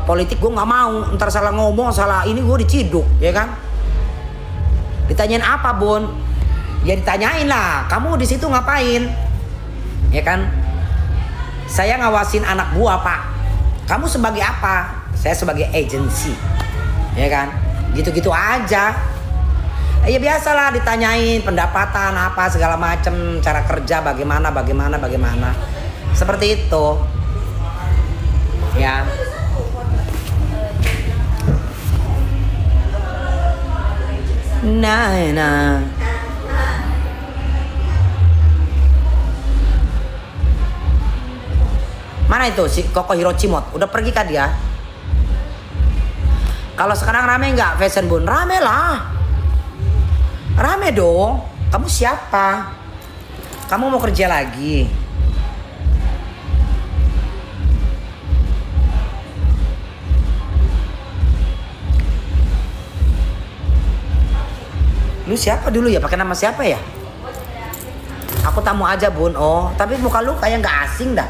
politik gue nggak mau. Ntar salah ngomong, salah ini gue diciduk, ya kan? Ditanyain apa Bun? Ya ditanyain lah, kamu di situ ngapain? Ya kan? Saya ngawasin anak buah Pak. Kamu sebagai apa? Saya sebagai agensi, ya kan? Gitu-gitu aja. Ya biasalah ditanyain pendapatan apa segala macem, cara kerja bagaimana. Seperti itu. Ya. Nah. Mana itu si Koko Hirochimot? Udah pergi kah dia? Kalau sekarang rame nggak Fashion Bun? Rame lah. Rame dong. Kamu siapa? Kamu mau kerja lagi? Lu siapa dulu ya? Pakai nama siapa ya? Aku tamu aja Bun. Oh, tapi muka lu kayak nggak asing dah.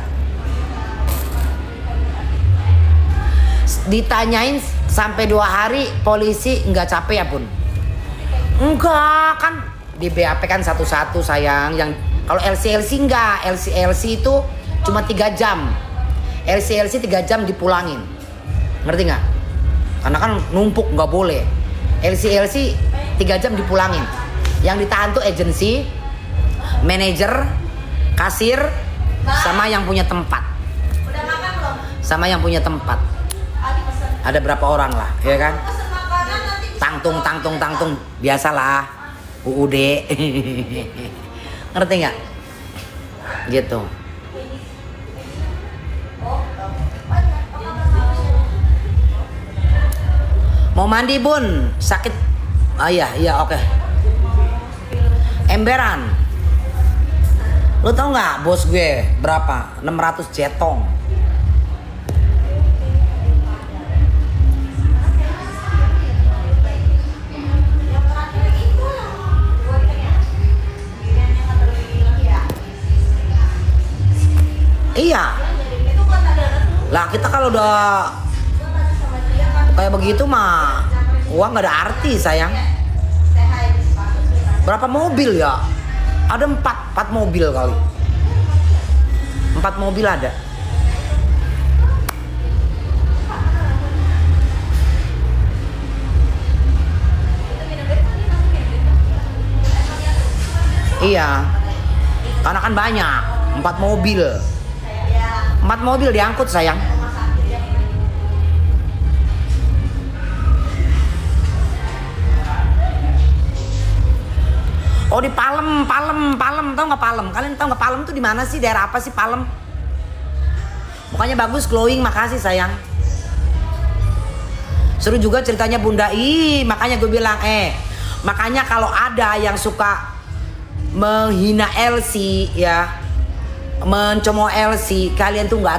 Ditanyain sampai 2 hari polisi nggak capek ya Bun? Enggak, kan di BAP kan satu-satu sayang. Yang kalau LC enggak, LC itu cuma 3 jam. LC 3 jam dipulangin. Ngerti nggak? Karena kan numpuk nggak boleh. LC 3 jam dipulangin. Yang ditahan tuh agensi, manajer, kasir, sama yang punya tempat. Udah makan belum? Sama yang punya tempat. Adi pesen. Ada berapa orang lah, ya kan? Pesen makanan nanti bisa Tangtung, biasalah. UUD. Ngerti nggak? Gitu. Mau mandi Bun? Sakit? Oh iya, oke. Emberan. Lu tau nggak bos gue berapa? 600 jetong. Iya. Lah kita kalau udah kayak begitu mah uang nggak ada arti sayang. Berapa mobil ya? Ada 4 mobil kali. 4 mobil ada. Iya. Karena kan banyak. 4 mobil. 4 mobil diangkut sayang. Oh di Palem, tau nggak Palem? Kalian tau nggak Palem tuh di mana sih? Daerah apa sih Palem? Mukanya bagus, glowing, makasih sayang. Seru juga ceritanya Bunda. Makanya gue bilang, makanya kalau ada yang suka menghina LC ya, mencemooh LC, kalian tuh nggak